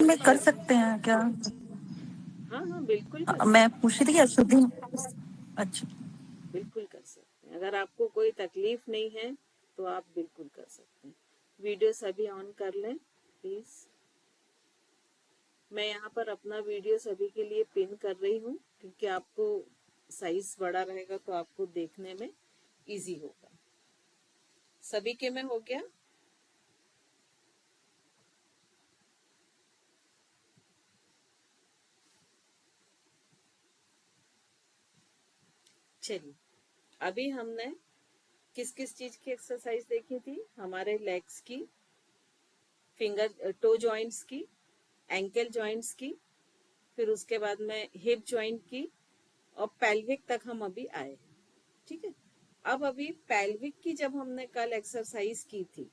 में कर सकते हैं क्या? हाँ हाँ बिल्कुल कर मैं सकते पूछ रही थी अशुद्धि। अच्छा, हैं, बिल्कुल कर सकते हैं। अगर आपको कोई तकलीफ नहीं है तो आप बिल्कुल कर सकते हैं। वीडियो सभी ऑन कर लें प्लीज। मैं यहाँ पर अपना वीडियो सभी के लिए पिन कर रही हूँ क्योंकि आपको साइज बड़ा रहेगा तो आपको देखने में इजी होगा। सभी के में हो गया? चलिए, अभी हमने किस किस चीज की एक्सरसाइज देखी थी? हमारे लेग्स की, फिंगर टो जॉइंट्स की, एंकल जॉइंट्स की, फिर उसके बाद में हिप जॉइंट की, और पेल्विक तक हम अभी आए हैं। ठीक है, अब अभी पेल्विक की जब हमने कल एक्सरसाइज की थी,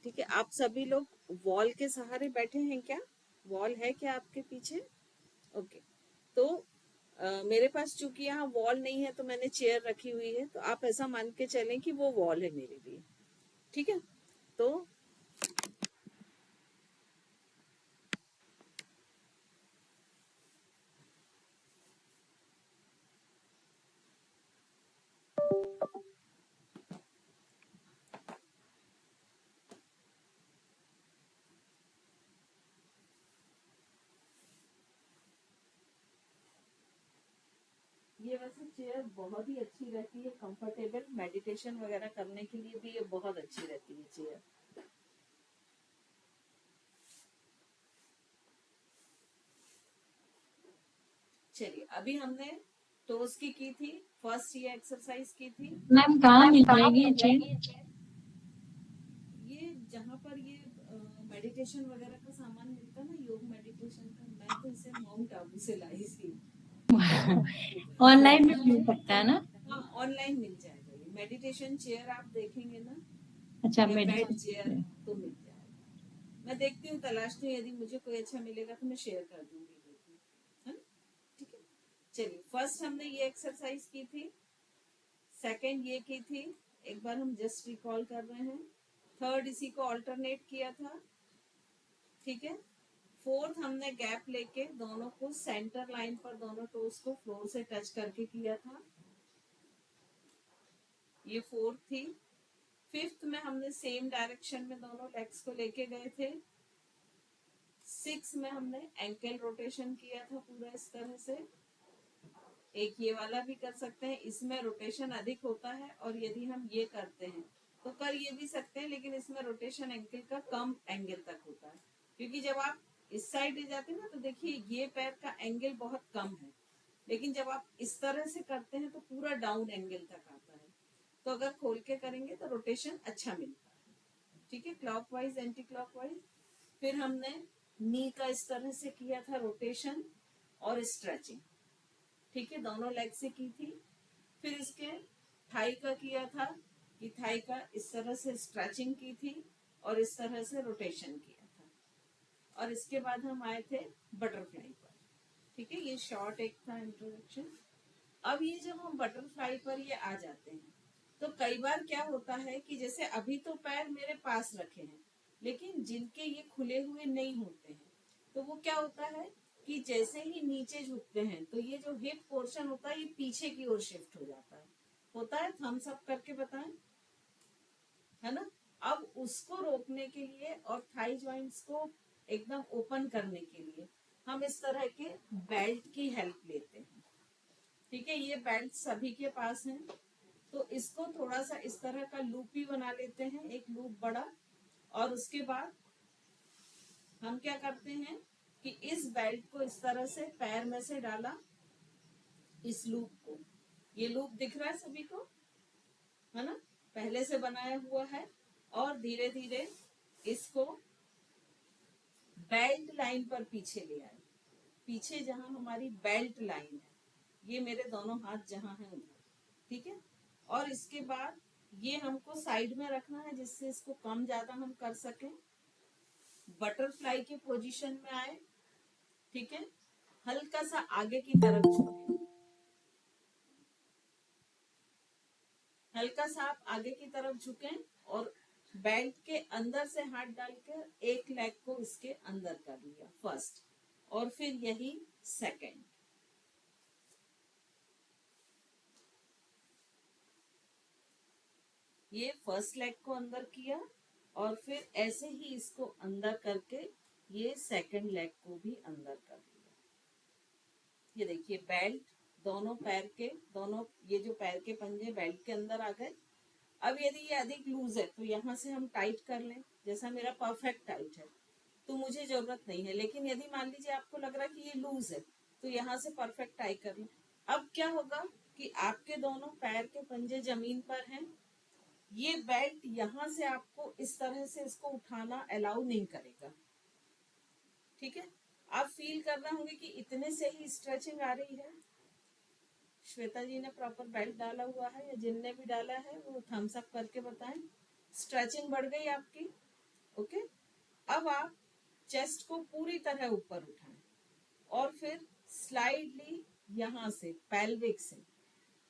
ठीक है, आप सभी लोग वॉल के सहारे बैठे हैं क्या? वॉल है क्या आपके पीछे? ओके, तो मेरे पास चूंकि यहाँ वॉल नहीं है तो मैंने चेयर रखी हुई है, तो आप ऐसा मान के चलें कि वो वॉल है मेरे लिए। ठीक है, तो ये वैसे चेयर बहुत ही अच्छी रहती है, कंफर्टेबल, मेडिटेशन वगैरह करने के लिए भी ये बहुत अच्छी रहती है चेयर। चलिए, अभी हमने टोस की थी, फर्स्ट ये एक्सरसाइज की थी। मैम कहाँ मिल जाएगी ये चेयर? ये जहाँ पर ये मेडिटेशन वगैरह का सामान मिलता है ना, योग मेडिटेशन का, मैं तो इसे माउंट आबू से लाई थी। ऑनलाइन भी मिल सकता है ना? हाँ, ऑनलाइन मिल जाएगा। ये मेडिटेशन चेयर आप देखेंगे ना, अच्छा, या बेड मेडिटेशन चेयर, तो मिल जाएगा। मैं देखती हूँ, तलाशती हूँ, यदि मुझे कोई अच्छा मिलेगा तो मैं शेयर कर दूंगी ग्रुप में, है ना? ठीक है, चलिए, फर्स्ट हमने ये एक्सरसाइज की थी, सेकंड ये की थी, एक बार हम जस्ट रिकॉल कर रहे हैं। थर्ड इसी को ऑल्टरनेट किया था। ठीक है, फोर्थ हमने गैप लेके दोनों को सेंटर लाइन पर दोनों टोस को फ्लोर से टच करके किया था, ये फोर्थ थी। फिफ्थ में हमने सेम डायरेक्शन में दोनों लेग्स को लेके गए थे। सिक्स में हमने एंकल रोटेशन किया था पूरा इस तरह से। एक ये वाला भी कर सकते हैं, इसमें रोटेशन अधिक होता है, और यदि हम ये करते हैं तो कर ये भी सकते हैं, लेकिन इसमें रोटेशन एंकल का कम एंगल तक होता है, क्योंकि जब आप इस साइड जाते हैं ना तो देखिए ये पैर का एंगल बहुत कम है, लेकिन जब आप इस तरह से करते हैं तो पूरा डाउन एंगल तक आता है। तो अगर खोल के करेंगे तो रोटेशन अच्छा मिलता है। ठीक है, क्लॉकवाइज, एंटी क्लॉकवाइज। फिर हमने नी का इस तरह से किया था रोटेशन और स्ट्रेचिंग। ठीक है, दोनों लेग से की थी। फिर इसके थाई का किया था कि थाई का इस तरह से स्ट्रेचिंग की थी और इस तरह से रोटेशन किया था, और इसके बाद हम आए थे बटरफ्लाई पर। ठीक है, ये शॉर्ट एक था इंट्रोडक्शन। अब ये जब हम बटरफ्लाई पर ये आ जाते हैं तो कई बार क्या होता है कि जैसे अभी तो पैर मेरे पास रखे हैं, लेकिन जिनके ये खुले हुए नहीं होते हैं, तो वो क्या होता है कि जैसे ही नीचे झुकते हैं तो ये जो हिप पोर्शन होता है ये पीछे की ओर शिफ्ट हो जाता है। होता है, थम्स अप करके बताएं, है ना? अब उसको रोकने के लिए और थाई जॉइंट्स को एकदम ओपन करने के लिए हम इस तरह के बेल्ट की हेल्प लेते हैं। ठीक है, ये बेल्ट सभी के पास है, तो इसको थोड़ा सा इस तरह का लूप ही बना लेते हैं, एक लूप बड़ा, और उसके बाद हम क्या करते हैं कि इस बेल्ट को इस तरह से पैर में से डाला, इस लूप को, ये लूप दिख रहा है सभी को, है ना? पहले से बनाया हुआ है, और धीरे धीरे इसको बेल्ट लाइन पर पीछे ले आए। पीछे जहां हमारी बेल्ट लाइन है, ये मेरे दोनों हाथ जहां हैं उधर। ठीक है, और इसके बाद ये हमको साइड में रखना है जिससे इसको कम ज्यादा हम कर सकें। बटरफ्लाई के पोजीशन में आए। ठीक है, हल्का सा आगे की तरफ झुके, हल्का सा आप आगे की तरफ झुकें, और बेल्ट के अंदर से हाथ डालकर एक लेग को इसके अंदर कर लिया फर्स्ट, और फिर यही सेकंड। ये फर्स्ट लेग को अंदर किया और फिर ऐसे ही इसको अंदर करके ये सेकंड लेग को भी अंदर कर लिया। ये देखिए बेल्ट दोनों पैर के, दोनों ये जो पैर के पंजे बेल्ट के अंदर आ गए। अब यदि ये अधिक लूज है तो यहाँ से हम टाइट कर लें। जैसा मेरा परफेक्ट टाइट है तो मुझे जरूरत नहीं है, लेकिन यदि मान लीजिए आपको लग रहा है कि ये लूज है तो यहाँ से परफेक्ट टाइट कर लें। अब क्या होगा कि आपके दोनों पैर के पंजे जमीन पर हैं, ये बेल्ट यहाँ से आपको इस तरह से इसको उठाना अलाउ नहीं करेगा। ठीक है, आप फील कर रहे होंगे कि इतने से ही स्ट्रेचिंग आ रही है। श्वेता जी ने प्रॉपर बेल्ट डाला हुआ है या जिनने भी डाला है वो थम्स अप करके बताएं। स्ट्रेचिंग बढ़ गई आपकी। ओके, अब आप चेस्ट को पूरी तरह ऊपर उठाएं और फिर स्लाइडली यहाँ से पेल्विक से,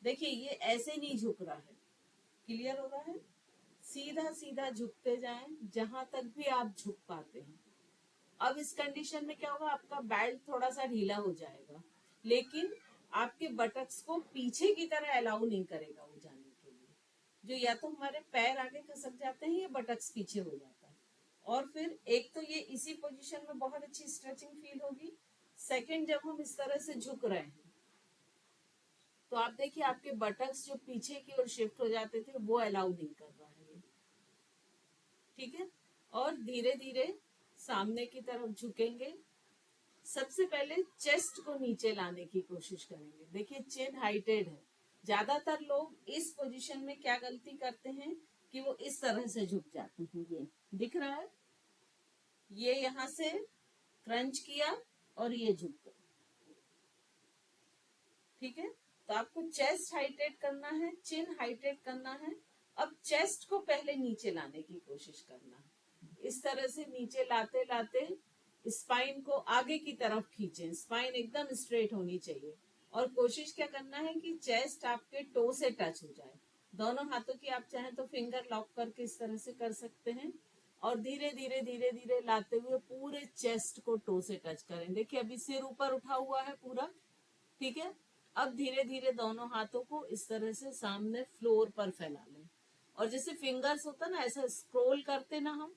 देखिए ये ऐसे नहीं झुक रहा है, क्लियर हो रहा है, सीधा सीधा झुकते जाएं जहां तक भी आप झुक पाते हैं। अब इस कंडीशन में क्या होगा, आपका बेल्ट थोड़ा सा ढीला हो जाएगा, लेकिन आपके बटक्स को पीछे की तरह अलाउ नहीं करेगा वो जाने के लिए। जो या तो हमारे पैर आगे खसक जाते हैं या बटक्स पीछे हो जाता है। और फिर एक तो ये इसी पोजीशन में बहुत अच्छी स्ट्रेचिंग फील होगी। सेकंड, जब हम इस तरह से झुक रहे हैं तो आप देखिए आपके बटक्स जो पीछे की ओर शिफ्ट हो जाते थे वो अलाउ नहीं कर रहा है। ठीक है, और धीरे धीरे सामने की तरफ झुकेंगे। सबसे पहले चेस्ट को नीचे लाने की कोशिश करेंगे। देखिए चिन हाइटेड है। ज्यादातर लोग इस पोजीशन में क्या गलती करते हैं कि वो इस तरह से झुक जाते हैं। ये दिख रहा है, ये यहाँ से क्रंच किया और ये झुक गए। ठीक है, तो आपको चेस्ट हाइटेड करना है, चिन हाइटेड करना है। अब चेस्ट को पहले नीचे लाने की कोशिश करना है। इस तरह से नीचे लाते लाते स्पाइन को आगे की तरफ खींचें। स्पाइन एकदम स्ट्रेट होनी चाहिए और कोशिश क्या करना है कि चेस्ट आपके टो से टच हो जाए। दोनों हाथों की आप चाहें तो फिंगर लॉक करके इस तरह से कर सकते हैं और धीरे धीरे धीरे धीरे लाते हुए पूरे चेस्ट को टो से टच करें। देखिए अभी सिर ऊपर उठा हुआ है पूरा। ठीक है, अब धीरे धीरे दोनों हाथों को इस तरह से सामने फ्लोर पर फैला लें और जैसे फिंगर्स होता ना ऐसा स्क्रॉल करते ना हम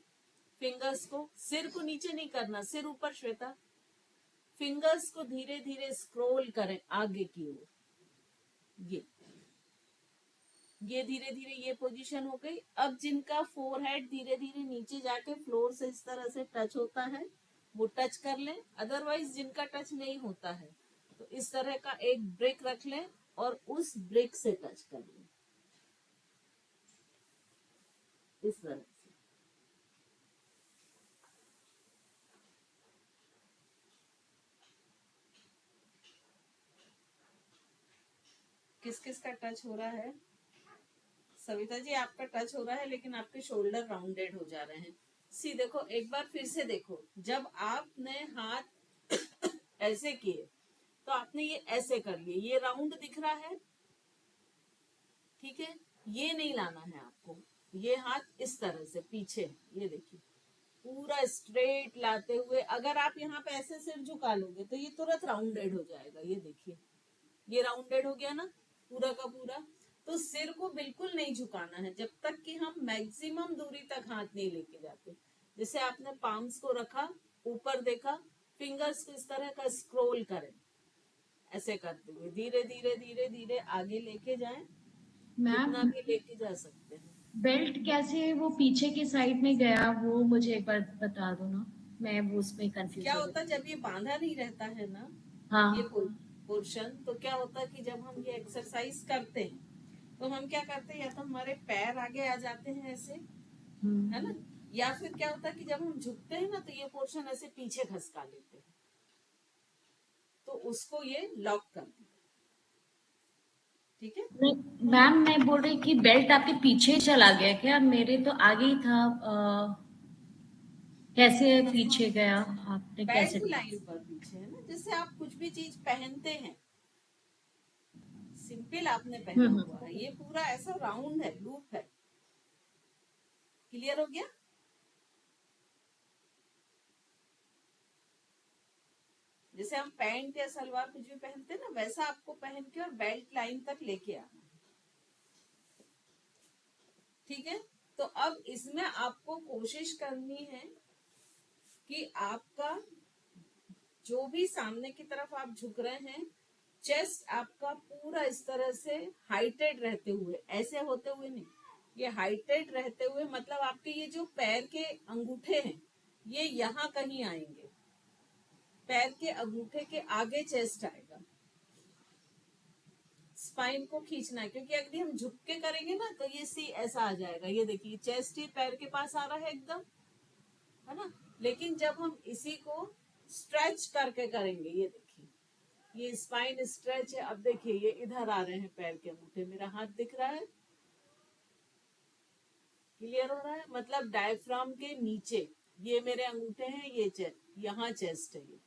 फिंगर्स को, सिर को नीचे नहीं करना, सिर ऊपर श्वेता। फिंगर्स को धीरे धीरे स्क्रॉल करें आगे की ओर। ये धीरे धीरे ये पोजीशन हो गई। अब जिनका फोरहेड धीरे धीरे नीचे जाके फ्लोर से इस तरह से टच होता है वो टच कर लें। अदरवाइज जिनका टच नहीं होता है तो इस तरह का एक ब्रिक रख लें और उस ब्रिक से टच कर लें इस तरह से। किस किस का टच हो रहा है? सविता जी आपका टच हो रहा है लेकिन आपके शोल्डर राउंडेड हो जा रहे हैं। सी देखो एक बार फिर से देखो, जब आपने हाथ ऐसे किए तो आपने ये ऐसे कर लिए, ये राउंड दिख रहा है। ठीक है, ये नहीं लाना है आपको, ये हाथ इस तरह से पीछे, ये देखिए पूरा स्ट्रेट लाते हुए। अगर आप यहाँ पे ऐसे सिर झुका लोगे तो ये तुरंत राउंडेड हो जाएगा। ये देखिए ये राउंडेड हो गया ना पूरा का पूरा। तो सिर को बिल्कुल नहीं झुकाना है जब तक कि हम मैक्सिमम दूरी तक हाथ नहीं लेके जाते। जैसे आपने पाम्स को रखा, ऊपर देखा, फिंगर्स को इस तरह का स्क्रॉल करें, ऐसे करते हुए धीरे धीरे धीरे धीरे आगे लेके जाएं, जितना मैम भी लेके जा सकते हैं। बेल्ट कैसे वो पीछे की साइड में गया वो मुझे एक बार बता दो ना, मैं वो उसमें कंफ्यूज क्या हो होता है गई। जब ये बांधा नहीं रहता है ना ये हाँ पोर्शन, तो क्या होता है कि जब हम ये एक्सरसाइज करते हैं तो हम क्या करते हैं, या तो हमारे पैर आगे आ जाते हैं ऐसे, है ना, या फिर क्या होता है कि जब हम झुकते हैं ना तो ये पोर्शन ऐसे पीछे खसका लेते हैं, तो उसको ये लॉक कर दिया। ठीक है, मैम मैं बोल रही कि बेल्ट आपके पीछे चला गया क्या, मेरे तो आगे ही था। कैसे पीछे गया, आपने कैसे? बेल्ट लाइन पर पीछे है ना, जैसे आप कुछ भी चीज पहनते हैं, सिंपल आपने पहना हुआ है, ये पूरा ऐसा राउंड है, लूप है, क्लियर हो गया? जैसे हम पैंट या सलवार कुछ भी पहनते हैं ना, वैसा आपको पहन के और बेल्ट लाइन तक लेके आना है। ठीक है, तो अब इसमें आपको कोशिश करनी है कि आपका जो भी सामने की तरफ आप झुक रहे हैं, चेस्ट आपका पूरा इस तरह से हाइटेड रहते हुए, ऐसे होते हुए नहीं, ये हाइटेड रहते हुए, मतलब आपके ये जो पैर के अंगूठे हैं ये यहाँ कहीं आएंगे, पैर के अंगूठे के आगे चेस्ट आएगा। स्पाइन को खींचना है, क्योंकि अगर हम झुक के करेंगे ना तो ये सी ऐसा आ जाएगा। ये देखिए चेस्ट ही पैर के पास आ रहा है एकदम, है ना। लेकिन जब हम इसी को स्ट्रेच करके करेंगे, ये देखिए ये स्पाइन स्ट्रेच है। अब देखिए ये इधर आ रहे हैं पैर के अंगूठे, मेरा हाथ दिख रहा है, क्लियर हो रहा है। मतलब डायफ्राम के नीचे ये मेरे अंगूठे हैं, ये यहाँ चेस्ट है, ये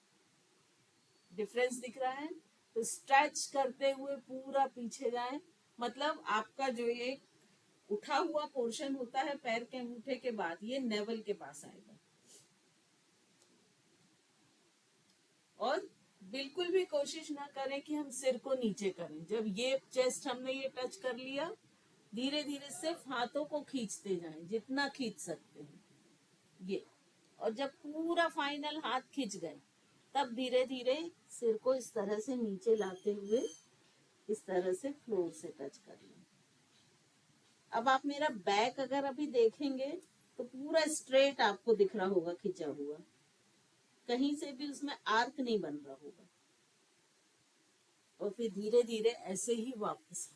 डिफरेंस दिख रहा है। तो स्ट्रेच करते हुए पूरा पीछे जाए, मतलब आपका जो ये उठा हुआ पोर्शन होता है पैर के अंगूठे के बाद, ये नेवल के पास आएगा। और बिल्कुल भी कोशिश ना करें कि हम सिर को नीचे करें। जब ये चेस्ट हमने ये टच कर लिया, धीरे धीरे सिर्फ हाथों को खींचते जाएं, जितना खींच सकते हैं ये। और जब पूरा फाइनल हाथ खींच गए, तब धीरे धीरे सिर को इस तरह से नीचे लाते हुए इस तरह से फ्लोर से टच कर लें। अब आप मेरा बैक अगर अभी देखेंगे तो पूरा स्ट्रेट आपको दिख रहा होगा, खींचा हुआ, कहीं से भी उसमें आर्क नहीं बन रहा होगा। और फिर धीरे धीरे ऐसे ही वापस।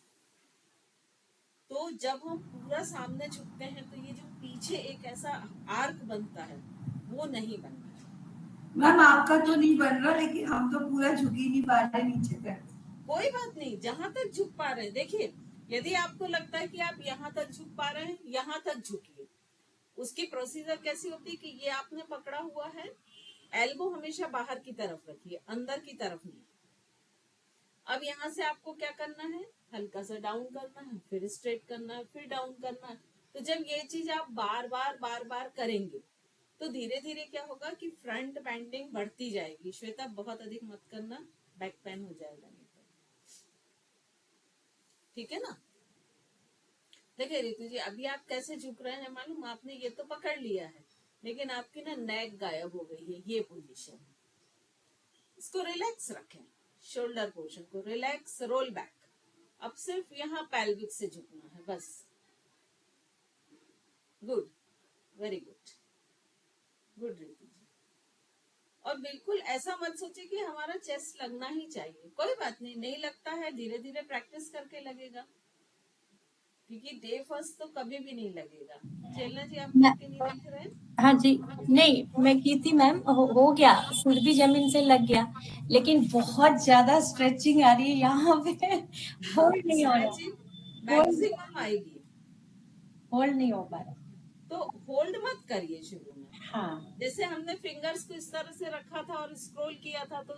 तो जब हम पूरा सामने झुकते हैं तो ये जो पीछे एक ऐसा आर्क बनता है वो नहीं बनता। मैम आपका तो नहीं बन रहा, लेकिन हम तो पूरा झुक ही नहीं पा रहे नीचे तक। कोई बात नहीं, जहां तक झुक पा रहे हैं। देखिए यदि आपको लगता है कि आप यहाँ तक झुक पा रहे हैं, यहाँ तक झुकिए। उसकी प्रोसीजर कैसी होती है कि ये आपने पकड़ा हुआ है, एल्बो हमेशा बाहर की तरफ रखिए, अंदर की तरफ नहीं। अब यहाँ से आपको क्या करना है, हल्का सा डाउन करना है, फिर स्ट्रेट करना है, फिर डाउन करना है। तो जब ये चीज आप बार बार करेंगे तो धीरे धीरे क्या होगा कि फ्रंट बेंडिंग बढ़ती जाएगी। श्वेता बहुत अधिक मत करना, बैक पेन हो जाएगा नहीं तो। ठीक है ना। देखिए रितु जी, अभी आप कैसे झुक रहे हैं मालूम, आपने ये तो पकड़ लिया है, लेकिन आपकी ना नेक गायब हो गई है। ये पोजीशन, इसको रिलैक्स रखें, शोल्डर पोर्शन को रिलैक्स, रोल बैक। अब सिर्फ यहाँ पैल्विक से झुकना है बस। Good, very good, good Ritu ji. और बिल्कुल ऐसा मत सोचिए कि हमारा चेस्ट लगना ही चाहिए। कोई बात नहीं, नहीं लगता है, धीरे धीरे प्रैक्टिस करके लगेगा, क्योंकि डे फर्स्ट तो कभी भी नहीं लगेगा। चलना जी, आप करके नहीं देख रहे हैं? हाँ जी, नहीं मैं की थी मैम, हो गया, सिर भी जमीन से लग गया, लेकिन बहुत ज्यादा स्ट्रेचिंग आ रही है यहाँ पे। होल्ड नहीं हो रहा, मैक्सिमम आएगी, होल्ड नहीं हो पा रहा। तो होल्ड मत करिए शुरू में। हाँ, जैसे हमने फिंगर्स को इस तरह से रखा था और स्क्रॉल किया था, तो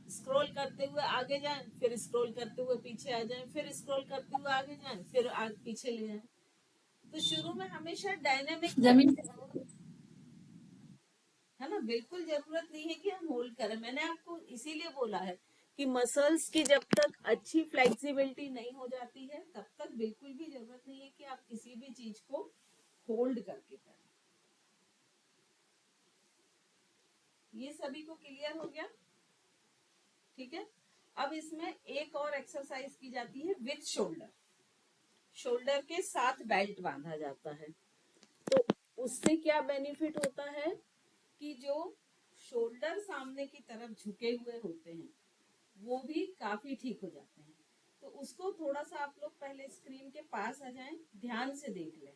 स्क्रॉल करते हुए आगे जाएं, फिर स्क्रॉल करते हुए पीछे आ जाएं, फिर स्क्रॉल करते हुए आगे जाएं, फिर आगे पीछे ले जाएं। तो शुरू में हमेशा डायनेमिक जमीन है ना। बिल्कुल जरूरत नहीं है कि हम होल्ड करें। मैंने आपको इसीलिए बोला है कि मसल्स की जब तक अच्छी फ्लेक्सिबिलिटी नहीं हो जाती है, तब तक बिल्कुल भी जरूरत नहीं है कि आप किसी भी चीज को होल्ड करके करें। ये सभी को क्लियर हो गया? ठीक है। अब इसमें एक और एक्सरसाइज की जाती है विद शोल्डर। शोल्डर के साथ बेल्ट बांधा जाता है। तो उससे क्या बेनिफिट होता है कि जो शोल्डर सामने की तरफ झुके हुए होते हैं वो भी काफी ठीक हो जाते हैं। तो उसको थोड़ा सा आप लोग पहले स्क्रीन के पास आ जाएं, ध्यान से देख लें,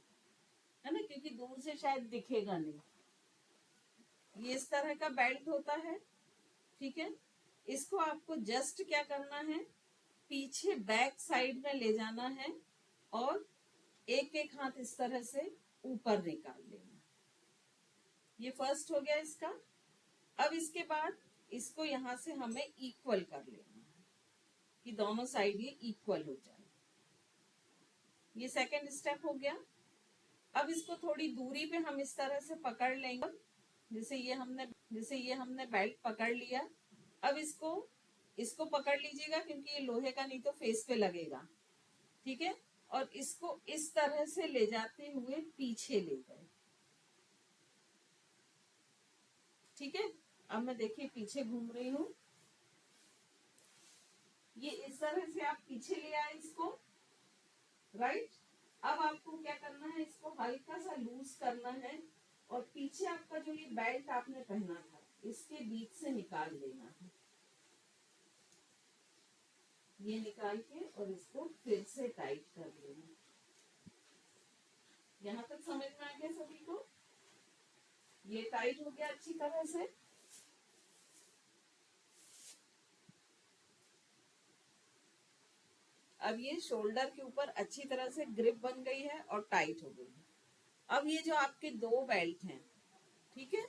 है ना, क्योंकि दूर से शायद दिखेगा नहीं। ये इस तरह का बेल्ट होता है, ठीक है। इसको आपको जस्ट क्या करना है, पीछे बैक साइड में ले जाना है और एक एक हाथ इस तरह से ऊपर निकाल लेना। ये फर्स्ट हो गया इसका। अब इसके बाद इसको यहां से हमें इक्वल कर लेना है कि दोनों साइड ये इक्वल हो जाए। ये सेकंड स्टेप हो गया। अब इसको थोड़ी दूरी पे हम इस तरह से पकड़ लेंगे, जैसे ये हमने बेल्ट पकड़ लिया। अब इसको पकड़ लीजिएगा, क्योंकि ये लोहे का नहीं तो फेस पे लगेगा, ठीक है। और इसको इस तरह से ले जाते हुए पीछे ले गए, ठीक है। अब मैं देखिए पीछे घूम रही हूँ, ये इस तरह से आप पीछे ले आए इसको, राइट। अब आपको क्या करना है, इसको हल्का सा लूज करना है और पीछे आपका जो ये बेल्ट आपने पहना था इसके बीच से निकाल देना है, ये निकाल के और इसको फिर से टाइट कर लेना। यहाँ तक समझ में आ गया सभी को? ये टाइट हो गया अच्छी तरह से। अब ये शोल्डर के ऊपर अच्छी तरह से ग्रिप बन गई है और टाइट हो गई है। अब ये जो आपके दो बेल्ट हैं, ठीक है,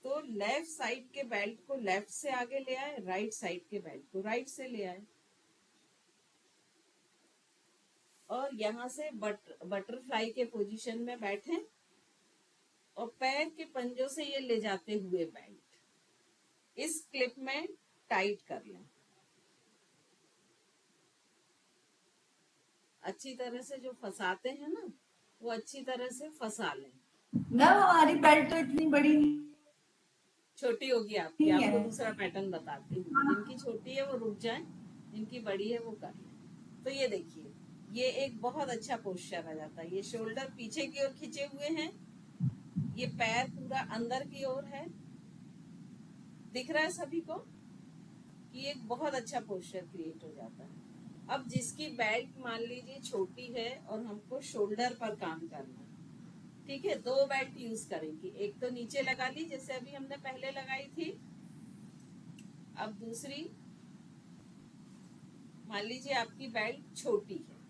तो लेफ्ट साइड के बेल्ट को लेफ्ट से आगे ले आए, राइट साइड के बेल्ट को राइट से ले आए और यहाँ से बटरफ्लाई के पोजीशन में बैठे और पैर के पंजों से ये ले जाते हुए बेल्ट इस क्लिप में टाइट कर लें। अच्छी तरह से जो फंसाते हैं ना, वो अच्छी तरह से फंसा लें। मैम हमारी बेल्ट तो इतनी बड़ी नहीं छोटी होगी आपकी, ठीक आपको है। दूसरा पैटर्न बताती हूँ। जिनकी छोटी है वो रुक जाए, जिनकी बड़ी है वो कर लें। तो ये देखिए, ये एक बहुत अच्छा पोस्चर आ जाता है। ये शोल्डर पीछे की ओर खींचे हुए हैं, ये पैर पूरा अंदर की ओर है। दिख रहा है सभी को कि एक बहुत अच्छा पोस्चर क्रिएट हो जाता है। अब जिसकी बेल्ट मान लीजिए छोटी है और हमको शोल्डर पर काम करना है, ठीक है, दो बेल्ट यूज करेंगे। एक तो नीचे लगा ली जैसे अभी हमने पहले लगाई थी। अब दूसरी, मान लीजिए आपकी बेल्ट छोटी है,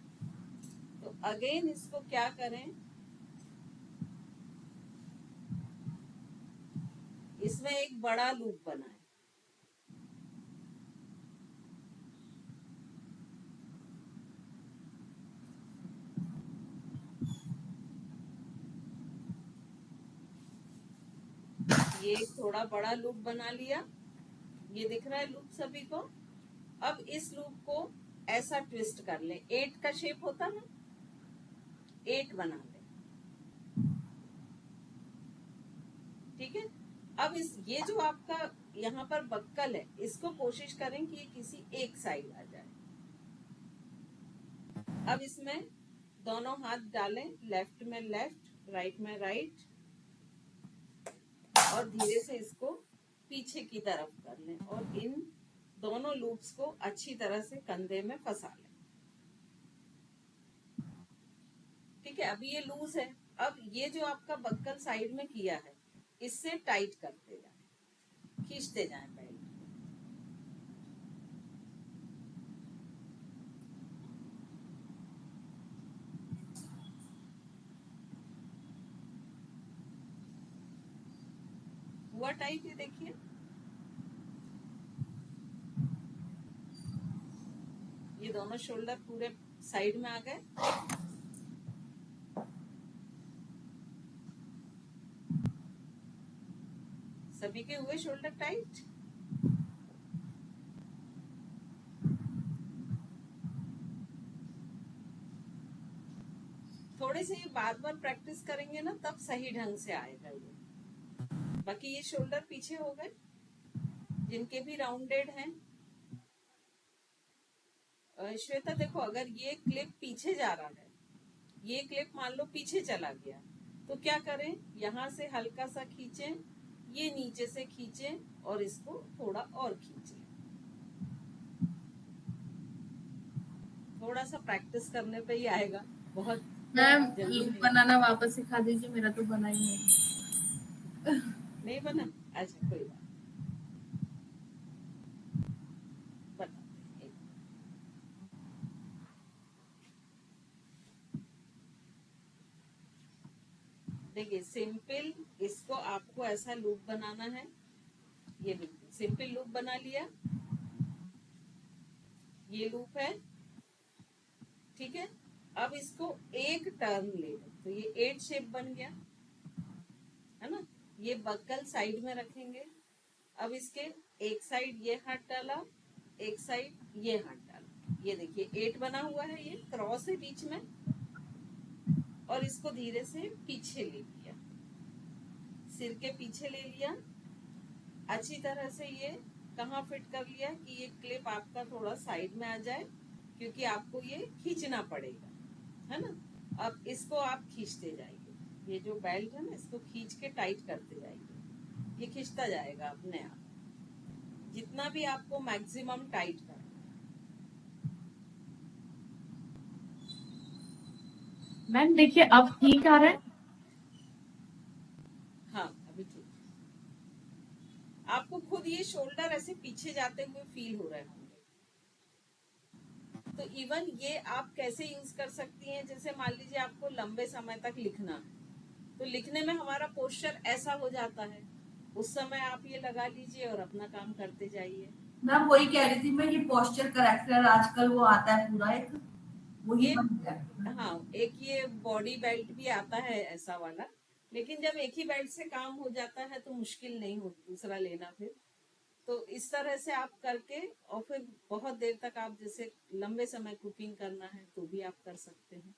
तो अगेन इसको क्या करें, इसमें एक बड़ा लूप बनाएं। ये एक थोड़ा बड़ा लूप बना लिया, ये दिख रहा है लूप सभी को। अब इस लूप को ऐसा ट्विस्ट कर ले, 8 का शेप होता ना, 8 बना ले, ठीक है। अब ये जो आपका यहाँ पर बक्कल है, इसको कोशिश करें कि ये किसी एक साइड आ जाए। अब इसमें दोनों हाथ डालें, लेफ्ट में लेफ्ट, राइट में राइट, और धीरे से इसको पीछे की तरफ कर लें और इन दोनों लूप्स को अच्छी तरह से कंधे में फंसा लें, ठीक है। अभी ये लूज है। अब ये जो आपका बक्कल साइड में किया है, इससे टाइट करते जाएं, खींचते जाएं बेल्ट। हुआ टाइट, ये देखिए। ये दोनों शोल्डर पूरे साइड में आ गए। सभी के हुए शोल्डर टाइट। थोड़े से ये बार बार प्रैक्टिस करेंगे ना, तब सही ढंग से आएगा ये। बाकी ये शोल्डर पीछे हो गए जिनके भी राउंडेड हैं। श्वेता देखो, अगर ये क्लिप पीछे जा रहा है, ये क्लिप मान लो पीछे चला गया, तो क्या करें, यहाँ से हल्का सा खींचें, ये नीचे से खींचें और इसको थोड़ा और खींचें। थोड़ा सा प्रैक्टिस करने पे ही आएगा, बहुत मैम जल्दी लूप नहीं। बनाना वापस सिखा दीजिए, मेरा तो बना ही नहीं। नहीं बना? अच्छा कोई बात, बता। देखिए सिंपल, इसको आपको ऐसा लूप बनाना है। ये बिल्कुल सिंपल लूप बना लिया, ये लूप है, ठीक है। अब इसको एक टर्न ले लो तो ये 8 शेप बन गया है ना। ये बक्कल साइड में रखेंगे। अब इसके एक साइड ये हाथ डाला, एक साइड ये हाथ डाला, ये देखिए 8 बना हुआ है, ये क्रॉस है बीच में, और इसको धीरे से पीछे ले लिया, सिर के पीछे ले लिया अच्छी तरह से। ये कहाँ फिट कर लिया कि ये क्लिप आपका थोड़ा साइड में आ जाए, क्योंकि आपको ये खींचना पड़ेगा, है ना। अब इसको आप खींचते जाइए, ये जो बेल्ट है ना इसको खींच के टाइट करते जाइए, ये खींचता जाएगा अपने आप, जितना भी आपको मैक्सिमम टाइट करना। मैम देखिए अब ठीक आ रहा है। हाँ अभी ठीक। आपको खुद ये शोल्डर ऐसे पीछे जाते हुए फील हो रहे होंगे। तो इवन ये आप कैसे यूज कर सकती हैं, जैसे मान लीजिए आपको लंबे समय तक लिखना है, तो लिखने में हमारा पोस्चर ऐसा हो जाता है, उस समय आप ये लगा लीजिए और अपना काम करते जाइए। मैम वही कह रही थी मैं, ये पोस्चर करेक्टर आजकल वो आता है पूरा एक, वही ये बन गया। हाँ, एक ये बॉडी बेल्ट भी आता है ऐसा वाला, लेकिन जब एक ही बेल्ट से काम हो जाता है तो मुश्किल नहीं हो दूसरा लेना फिर। तो इस तरह से आप करके और फिर बहुत देर तक आप जैसे लंबे समय कुकिंग करना है तो भी आप कर सकते हैं।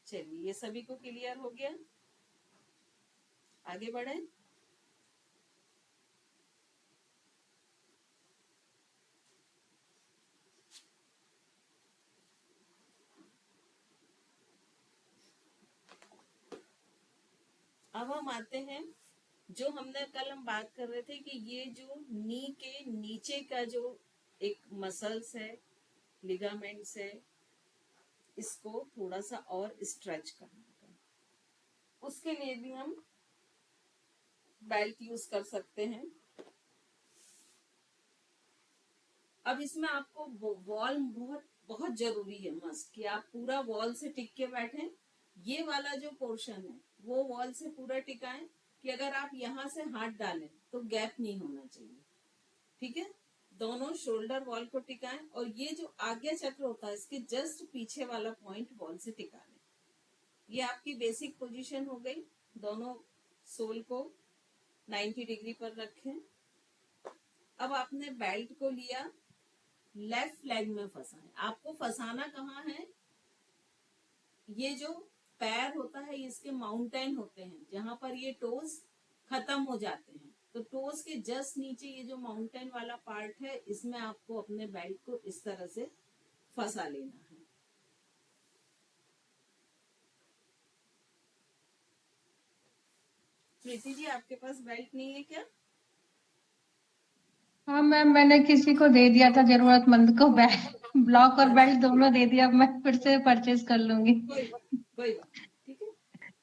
चलिए ये सभी को क्लियर हो गया, आगे बढ़े। अब हम आते हैं, जो हमने कल हम बात कर रहे थे कि ये जो नी के नीचे का जो एक मसल्स है, लिगामेंट्स है, इसको थोड़ा सा और स्ट्रेच करना है। उसके लिए भी हम बेल्ट यूज कर सकते हैं। अब इसमें आपको वॉल बहुत बहुत जरूरी है, मस्ट, कि आप पूरा वॉल से टिक के बैठे। ये वाला जो पोर्शन है वो वॉल से पूरा टिकाएं, कि अगर आप यहाँ से हाथ डालें तो गैप नहीं होना चाहिए, ठीक है। दोनों शोल्डर वॉल को टिकाएं, और ये जो आज्ञा चक्र होता है इसके जस्ट पीछे वाला पॉइंट वॉल से टिका लें। ये आपकी बेसिक पोजीशन हो गई। दोनों सोल को 90 डिग्री पर रखें। अब आपने बेल्ट को लिया, लेफ्ट लेग में फंसाएं। आपको फंसाना कहाँ है, ये जो पैर होता है इसके माउंटेन होते हैं, जहां पर ये टोज खत्म हो जाते हैं, तो टोज के जस्ट नीचे ये जो माउंटेन वाला पार्ट है, इसमें आपको अपने बेल्ट को इस तरह से फंसा लेना है। प्रीति जी आपके पास बेल्ट नहीं है क्या? हाँ मैम, मैंने किसी को दे दिया था जरूरतमंद को, ब्लॉक और बेल्ट दोनों दे दिया। मैं फिर से परचेज कर लूंगी। कोई बात, ठीक है।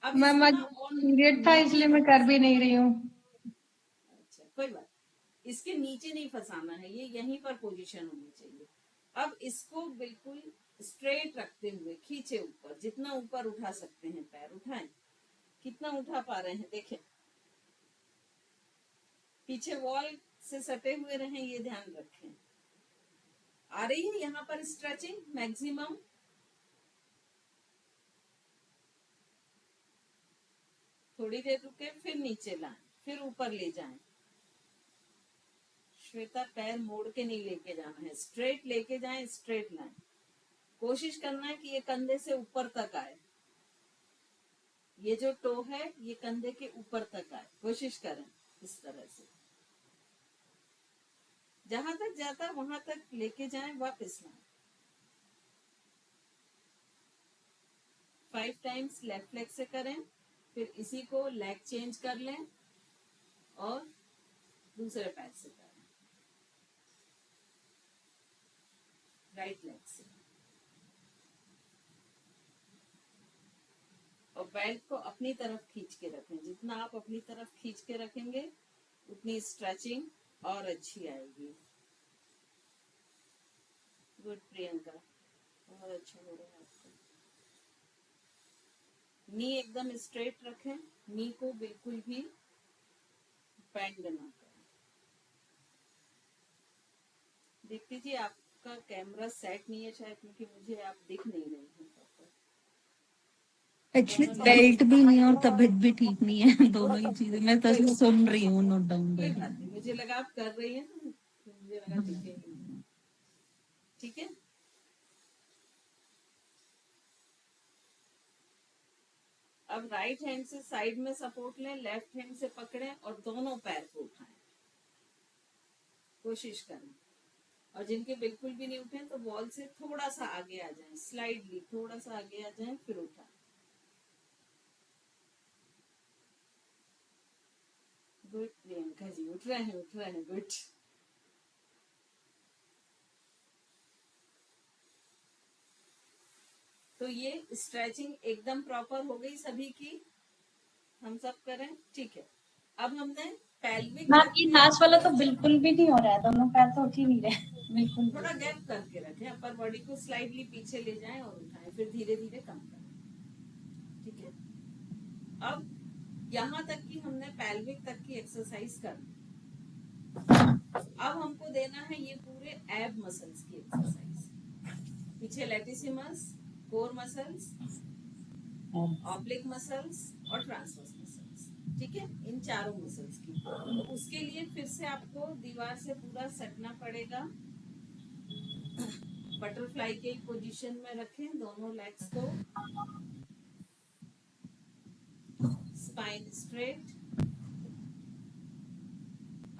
अब मैम इसको आज ना ऑन पीरियड था इसलिए मैं कर भी नहीं रही हूँ। अच्छा कोई बात, इसके नीचे नहीं फंसाना है, ये यहीं पर पोजीशन होनी चाहिए। अब इसको बिल्कुल स्ट्रेट रखते हुए खींचे ऊपर, जितना ऊपर उठा सकते हैं पैर उठाएं। कितना उठा पा रहे हैं देखें, पीछे वॉल से सटे हुए रहें, ये ध्यान रखें। आ रही है यहाँ पर स्ट्रेचिंग मैक्सिमम। थोड़ी देर रुके, फिर नीचे लाएं, फिर ऊपर ले जाएं। श्वेता पैर मोड़ के नहीं लेके जाना है, स्ट्रेट लेके जाएं, स्ट्रेट लाएं। कोशिश करना है कि ये कंधे से ऊपर तक आए, ये जो टो है ये कंधे के ऊपर तक आए, कोशिश करें इस तरह से। जहां तक जाता है वहां तक लेके जाएं, वापस लाएं। 5 टाइम्स लेफ्ट लेग से करें, फिर इसी को लेग चेंज कर लें और दूसरे पैर से करें, राइट लेग से। और बेल्ट को अपनी तरफ खींच के रखें, जितना आप अपनी तरफ खींच के रखेंगे उतनी स्ट्रेचिंग और अच्छी आएगी। गुड प्रियंका, बहुत अच्छा हो रहा है आपका। नी एकदम स्ट्रेट रखें, नी को बिल्कुल भी बेंड ना करें। दीप्ति जी आप आपका कैमरा सेट नहीं है शायद, क्योंकि मुझे आप दिख नहीं रहे हैं proper। एक्चुअली बेल्ट भी नहीं है और तबीयत भी ठीक नहीं है। दोनों ही चीजें मैं तो सुन रही हूँ, नोट डाउन कोई कर बात नहीं, मुझे लगा आप कर रही हैं तो मुझे लगा दिखेंगे। ठीक है, अब राइट हैंड से साइड में सपोर्ट लें, लेफ्ट हैंड से पकड़ें और दोनों पैर को उठाएं, कोशिश करें। और जिनके बिल्कुल भी नहीं उठे तो वॉल से थोड़ा सा आगे आ जाएं, स्लाइडली थोड़ा सा आगे आ जाएं, फिर उठाएं। गुड प्रियंका जी, उठ रहे हैं, गुड। तो ये स्ट्रेचिंग एकदम प्रॉपर हो गई सभी की, हम सब करें, ठीक है। अब हमने पेल्विक मैम ये लास्ट वाला तो बिल्कुल भी नहीं हो रहा है, दोनों पैर तो उठ ही नहीं रहे बिल्कुल भी। थोड़ा गैप करके रखें, अपर बॉडी को स्लाइडली पीछे ले जाएं और उठाएं, फिर धीरे धीरे कम करें, ठीक है। अब यहाँ तक की हमने पेल्विक तक की एक्सरसाइज कर ली। अब हमको देना है ये पूरे एब मसल्स की एक्सरसाइज, पीछे latissimus, core muscles, oblique muscles और ट्रांसवर्स मसल्स, ठीक है, इन चारों मसल्स की। तो उसके लिए फिर से आपको दीवार से पूरा सटना पड़ेगा। बटरफ्लाई के पोजीशन में रखें दोनों लेग्स को, स्पाइन स्ट्रेट।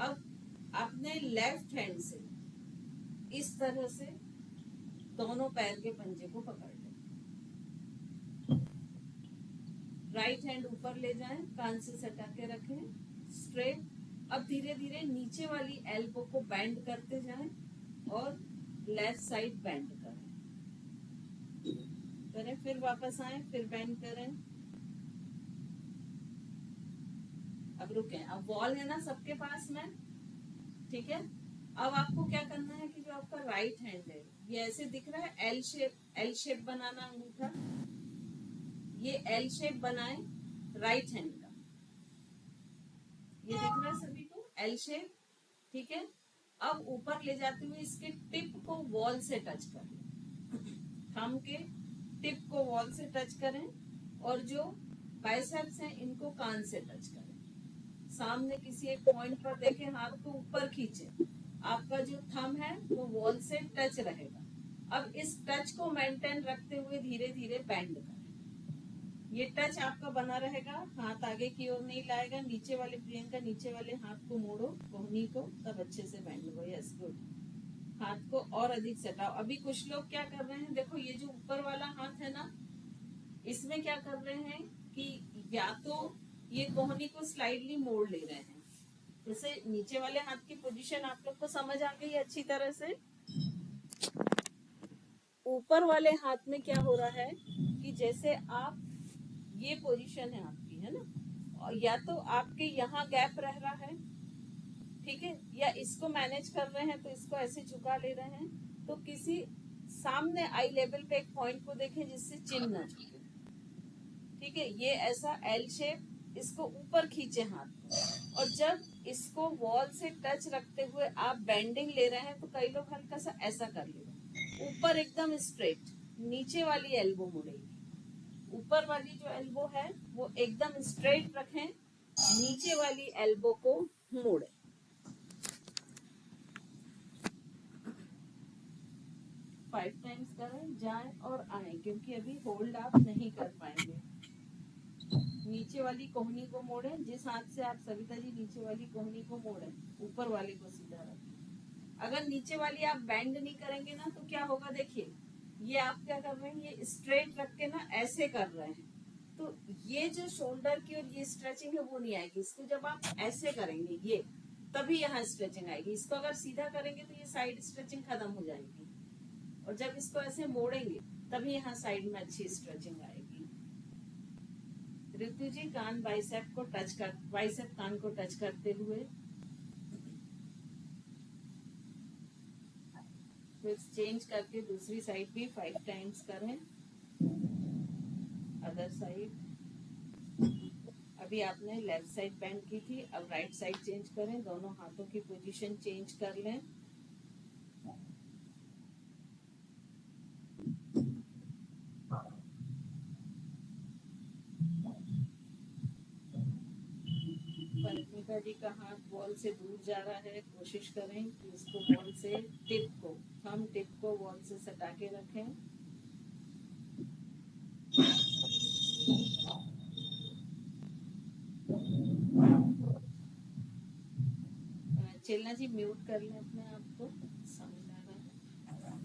अब अपने लेफ्ट हैंड से इस तरह से दोनों पैर के पंजे को पकड़ लें, राइट हैंड ऊपर ले जाएं, कान से सटा के रखें स्ट्रेट। अब धीरे धीरे नीचे वाली एल्बो को बेंड करते जाएं और लेफ्ट साइड बेंड करें, फिर वापस आए, फिर बेंड करें। अब रुकें, अब वॉल है ना सबके पास में, ठीक है। अब आपको क्या करना है कि जो आपका राइट हैंड है ये ऐसे दिख रहा है एल शेप बनाना अंगूठा, ये एल शेप बनाए राइट हैंड का, ये दिख रहा है सभी को एल शेप, ठीक है। अब ऊपर ले जाते हुए इसके टिप को वॉल से टच करें, थंब के टिप को वॉल से टच करें और जो बाइसेप्स हैं इनको कान से टच करें। सामने किसी एक पॉइंट पर देखें, हाथ को ऊपर खींचे, आपका जो थंब है वो वॉल से टच रहेगा। अब इस टच को मेंटेन रखते हुए धीरे धीरे बेंड करें, ये टच आपका बना रहेगा, हाथ आगे की ओर नहीं लाएगा। नीचे वाले प्रियंका, नीचे वाले हाथ को मोड़ो, कोहनी को, तब अच्छे से बेंड हो। यस गुड, हाथ को और अधिक सटाओ। अभी कुछ लोग क्या कर रहे हैं, देखो ये जो ऊपर वाला हाथ है ना, इसमें क्या कर रहे हैं कि या तो ये कोहनी को स्लाइडली मोड़ ले रहे हैं, जैसे नीचे वाले हाथ की पोजीशन आप लोग को समझ आ गई अच्छी तरह से। ऊपर वाले हाथ में क्या हो रहा है कि जैसे आप, ये पोजीशन है आपकी, है ना, और या तो आपके यहाँ गैप रह रहा है, ठीक है, या इसको मैनेज कर रहे हैं तो इसको ऐसे झुका ले रहे हैं, तो किसी सामने आई लेवल पे एक पॉइंट को देखें जिससे चिन्ह न झुके, ठीक है। ये ऐसा एल शेप, इसको ऊपर खींचे हाथ को, और जब इसको वॉल से टच रखते हुए आप बेंडिंग ले रहे हैं तो कई लोग हल्का सा ऐसा कर ले रहे हैं, ऊपर एकदम स्ट्रेट, नीचे वाली एल्बो मुड़ेगी, ऊपर वाली जो एल्बो है वो एकदम स्ट्रेट रखें, नीचे वाली एल्बो को मोड़े। फाइव टाइम्स करें, जाएं और आए, क्योंकि अभी होल्ड आप नहीं कर पाएंगे। नीचे वाली कोहनी को मोड़ें, जिस हाथ से आप सविता जी नीचे वाली कोहनी को मोड़ें, ऊपर वाली को सीधा रखें। अगर नीचे वाली आप बेंड नहीं करेंगे ना तो क्या होगा, देखिए ये आप क्या कर रहे हैं, ये स्ट्रेट रख के ना ऐसे कर रहे हैं, तो ये जो शोल्डर की और ये स्ट्रेचिंग है वो नहीं आएगी। इसको जब आप ऐसे करेंगे ये, तभी यहाँ स्ट्रेचिंग आएगी। इसको अगर सीधा करेंगे तो ये साइड स्ट्रेचिंग खत्म हो जाएगी, और जब इसको ऐसे मोड़ेंगे तभी यहाँ साइड में अच्छी स्ट्रेचिंग आएगी। ऋतु जी, कान बाइसेप को टच कर, बाइसेप कान को टच करते हुए, फिर चेंज करके दूसरी साइड भी 5 टाइम्स करें, अदर साइड। अभी आपने लेफ्ट साइड बेंड की थी, अब राइट साइड चेंज करें, दोनों हाथों की पोजीशन चेंज कर लें। अनीता जी का हाथ वॉल से दूर जा रहा है, कोशिश करें कि इसको वॉल से थंब टिप को वॉल से सटा के रखें। चेलना जी म्यूट कर लें अपने आप को, साउंड आ रहा है।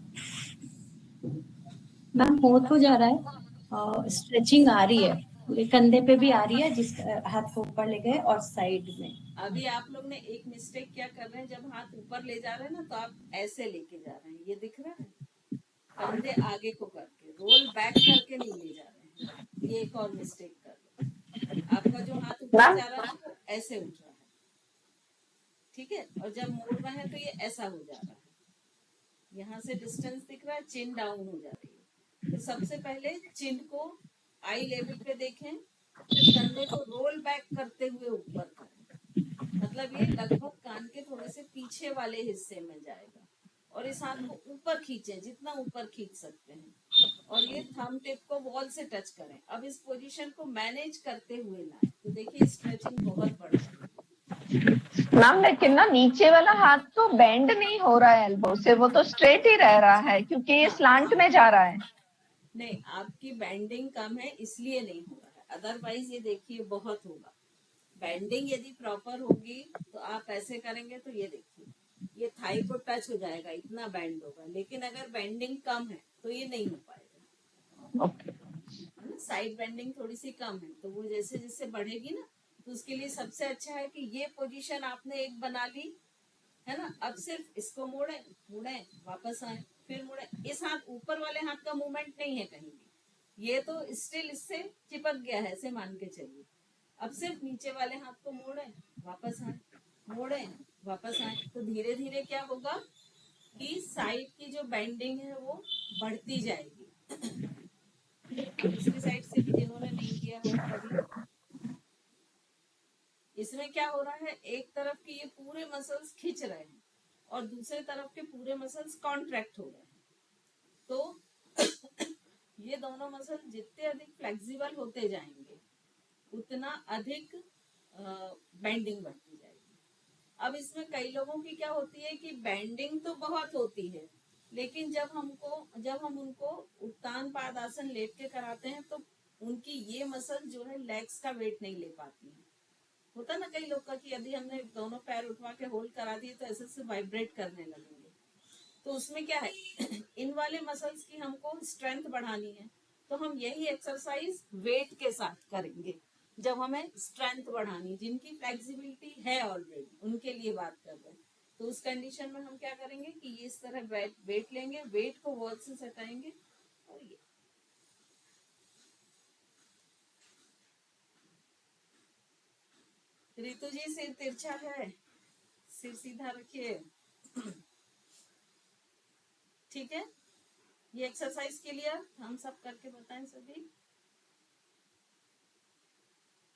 मैम हो तो जा रहा है, स्ट्रेचिंग आ रही है, पूरे कंधे पे भी आ रही है, जिस हाथ को ऊपर ले गए और साइड में। अभी आप लोग ने एक मिस्टेक क्या कर रहे हैं, जब हाथ ऊपर ले जा रहे हैं ना तो आप ऐसे लेके जा रहे हैं, ये दिख रहा है, कंधे आगे को करके, रोल बैक करके नहीं ले जा रहे हैं, ये एक और मिस्टेक कर रहे हैं। आपका जो हाथ ऊपर जा रहा है वो ऐसे उठ रहा है, ठीक है, और जब मोड़ रहे हैं तो ये ऐसा हो जा रहा है, यहाँ से डिस्टेंस दिख रहा है, चिन डाउन हो जा रही है। तो सबसे पहले चिन को आई लेवल पे देखें, फिर कंधे को रोल बैक करते हुए ऊपर करें, मतलब ये लगभग कान के थोड़े से पीछे वाले हिस्से में जाएगा, और इस हाथ को ऊपर खींचे, जितना ऊपर खींच सकते हैं, और ये थंब टिप को वॉल से टच करें। अब इस पोजीशन को मैनेज करते हुए लाएं, तो देखिए स्ट्रेचिंग बहुत बढ़ रही है। मैम लेकिन ना नीचे वाला हाथ तो बेंड नहीं हो रहा है एल्बो से, वो तो स्ट्रेट ही रह रहा है क्योंकि ये स्लांट में जा रहा है। नहीं, आपकी बेंडिंग कम है इसलिए नहीं हो रहा है, अदरवाइज ये देखिए बहुत होगा। बेंडिंग यदि प्रॉपर होगी तो आप ऐसे करेंगे तो ये देखिए ये थाई को टच हो जाएगा, इतना बेंड होगा, लेकिन अगर बेंडिंग कम है तो ये नहीं हो पाएगा। ओके, है ना, साइड बेंडिंग थोड़ी सी कम है, तो वो जैसे जैसे बढ़ेगी ना, तो उसके लिए सबसे अच्छा है कि ये पोजीशन आपने एक बना ली है ना, अब सिर्फ इसको मोड़े मुड़े वापस आए, फिर मुड़े, इस हाथ ऊपर वाले हाथ का मूवमेंट नहीं है कहीं भी, ये तो स्टिल इससे चिपक गया है, ऐसे मान के चलिए। अब सिर्फ नीचे वाले हाथ को मोड़े वापस आए, मोड़े वापस आए, तो धीरे धीरे क्या होगा कि साइड की जो बेंडिंग है वो बढ़ती जाएगी। दूसरी साइड से भी जिन्होंने नहीं किया हो कभी, इसमें क्या हो रहा है, एक तरफ के ये पूरे मसल्स खिंच रहे हैं और दूसरे तरफ के पूरे मसल्स कॉन्ट्रैक्ट हो रहे हैं, तो ये दोनों मसल जितने अधिक फ्लेक्सिबल होते जाएंगे उतना अधिक बेंडिंग बढ़ती जाएगी। अब इसमें कई लोगों की क्या होती है कि बेंडिंग तो बहुत होती है, लेकिन जब हम उनको उत्तान पादासन लेट के कराते हैं तो उनकी ये मसल जो है लेग्स का वेट नहीं ले पाती है। होता ना कई लोग का कि यदि हमने दोनों पैर उठवा के होल्ड करा दिए तो ऐसे से वाइब्रेट करने लगेंगे, तो उसमें क्या है इन वाले मसल्स की हमको स्ट्रेंथ बढ़ानी है, तो हम यही एक्सरसाइज वेट के साथ करेंगे। जब हमें स्ट्रेंथ बढ़ानी, जिनकी फ्लेक्सिबिलिटी है ऑलरेडी उनके लिए बात कर रहे हैं, तो उस कंडीशन में हम क्या करेंगे कि ये इस तरह वेट लेंगे, वेट को वॉल से सटाएंगे, और ये रितु जी सिर तिरछा है, सिर सीधा रखिए, ठीक है। ये एक्सरसाइज के लिए हम सब करके बताएं सभी,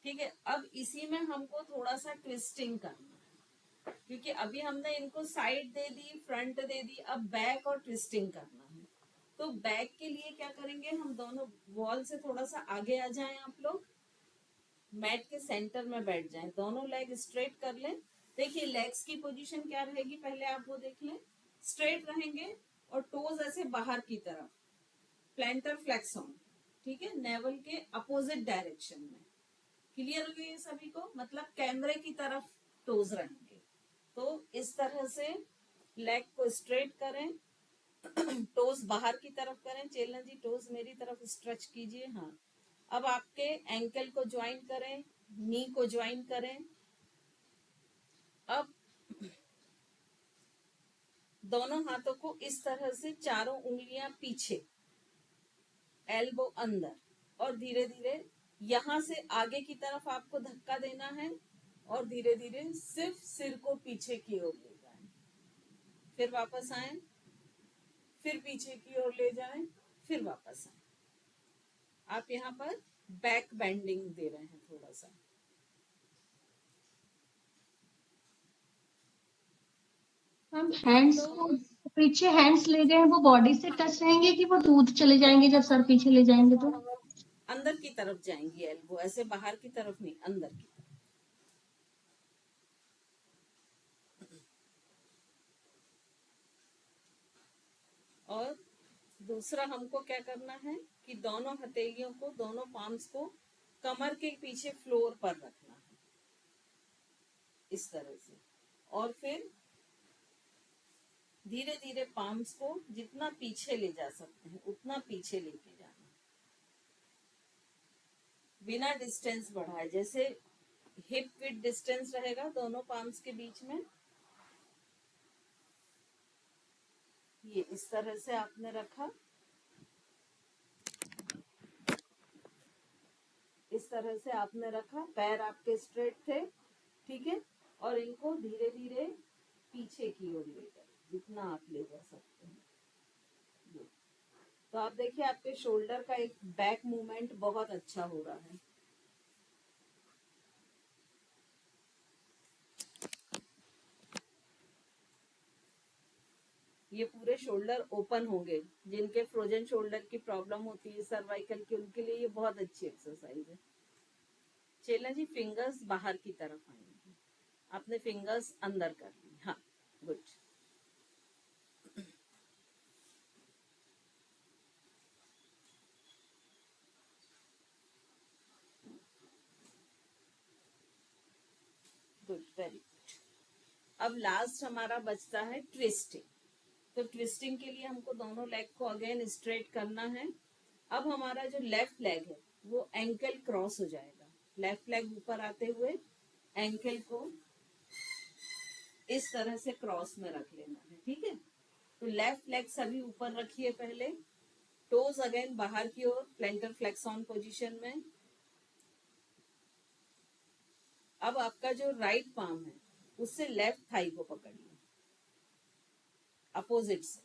ठीक है। अब इसी में हमको थोड़ा सा ट्विस्टिंग करना है, क्योंकि अभी हमने इनको साइड दे दी, फ्रंट दे दी, अब बैक और ट्विस्टिंग करना है। तो बैक के लिए क्या करेंगे, हम दोनों वॉल से थोड़ा सा आगे आ जाएं, आप लोग मैट के सेंटर में बैठ जाएं, दोनों लेग स्ट्रेट कर लें। देखिए लेग्स की पोजीशन क्या रहेगी, पहले आप वो देख लें, स्ट्रेट रहेंगे और टोज ऐसे बाहर की तरफ, प्लेंटर फ्लेक्स ऑन, ठीक है, नेवल के अपोजिट डायरेक्शन में। क्लियर हो गया ये सभी को, मतलब कैमरे की तरफ टोज रहेंगे। तो इस तरह से लेग को स्ट्रेट करें, टोज बाहर की तरफ करें, चेलना जी टोज मेरी तरफ स्ट्रेच कीजिए, हाँ। अब आपके एंकल को ज्वाइन करें, नी को ज्वाइन करें। अब दोनों हाथों को इस तरह से चारों उंगलियां पीछे, एल्बो अंदर, और धीरे धीरे यहां से आगे की तरफ आपको धक्का देना है, और धीरे धीरे सिर्फ सिर को पीछे की ओर ले जाएं, फिर वापस आए, फिर पीछे की ओर ले जाएं, फिर वापस आए। आप यहाँ पर बैक बेंडिंग दे रहे हैं थोड़ा सा। हम हैंड्स को पीछे हैंड्स ले गए हैं, वो बॉडी से टच रहेंगे कि वो दूर चले जाएंगे जब सर पीछे ले जाएंगे तो? अंदर की तरफ जाएंगी एल्बो, ऐसे बाहर की तरफ नहीं, अंदर की तरफ। और दूसरा हमको क्या करना है कि दोनों हथेलियों को, दोनों पाम्स को कमर के पीछे फ्लोर पर रखना है, इस तरह से। और फिर धीरे धीरे पाम्स को जितना पीछे ले जा सकते हैं उतना पीछे लेके जाना, बिना डिस्टेंस बढ़ाए। जैसे हिप विद डिस्टेंस रहेगा दोनों पाम्स के बीच में, ये इस तरह से आपने रखा, इस तरह से आपने रखा, पैर आपके स्ट्रेट थे, ठीक है। और इनको धीरे धीरे पीछे की ओर लेकर, जितना आप ले जा सकते हैं ये। तो आप देखिए आपके शोल्डर का एक बैक मूवमेंट बहुत अच्छा हो रहा है। ये पूरे शोल्डर ओपन होंगे। जिनके फ्रोजन शोल्डर की प्रॉब्लम होती है सर्वाइकल की, उनके लिए ये बहुत अच्छी एक्सरसाइज है। चेला जी फिंगर्स बाहर की तरफ आएंगे, आपने फिंगर्स अंदर कर ली, हाँ गुड। Good, very good. अब लास्ट हमारा बचता है ट्विस्टिंग। तो ट्विस्टिंग के लिए हमको दोनों लेग को अगेन स्ट्रेट करना है। अब हमारा जो लेफ्ट लेग है वो एंकल क्रॉस हो जाएगा, लेफ्ट लेग ऊपर आते हुए एंकल को इस तरह से क्रॉस में रख लेना है, ठीक है। तो लेफ्ट लेग सभी ऊपर रखिए पहले, टोज अगेन बाहर की ओर, प्लेंटर फ्लेक्स ऑन पोजीशन में। अब आपका जो राइट पाम है उससे लेफ्ट थाई को पकड़िए अपोजिट से,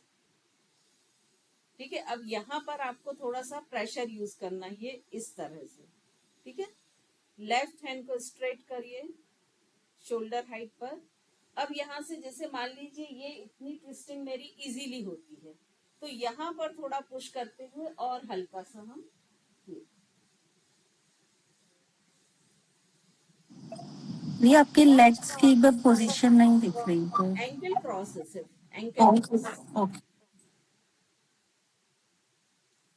ठीक है। अब यहाँ पर आपको थोड़ा सा प्रेशर यूज करना है, ये इस तरह से, ठीक है। लेफ्ट हैंड को स्ट्रेट करिए शोल्डर हाइट पर। अब यहाँ से जैसे मान लीजिए ये इतनी ट्विस्टिंग मेरी इजीली होती है, तो यहाँ पर थोड़ा पुश करते हुए और हल्का सा हम ये आपके लेग्स की एक बार पोजीशन नहीं दिख रही तो एंकल क्रॉस है, सिर्फ एंकल क्रॉस। ओके।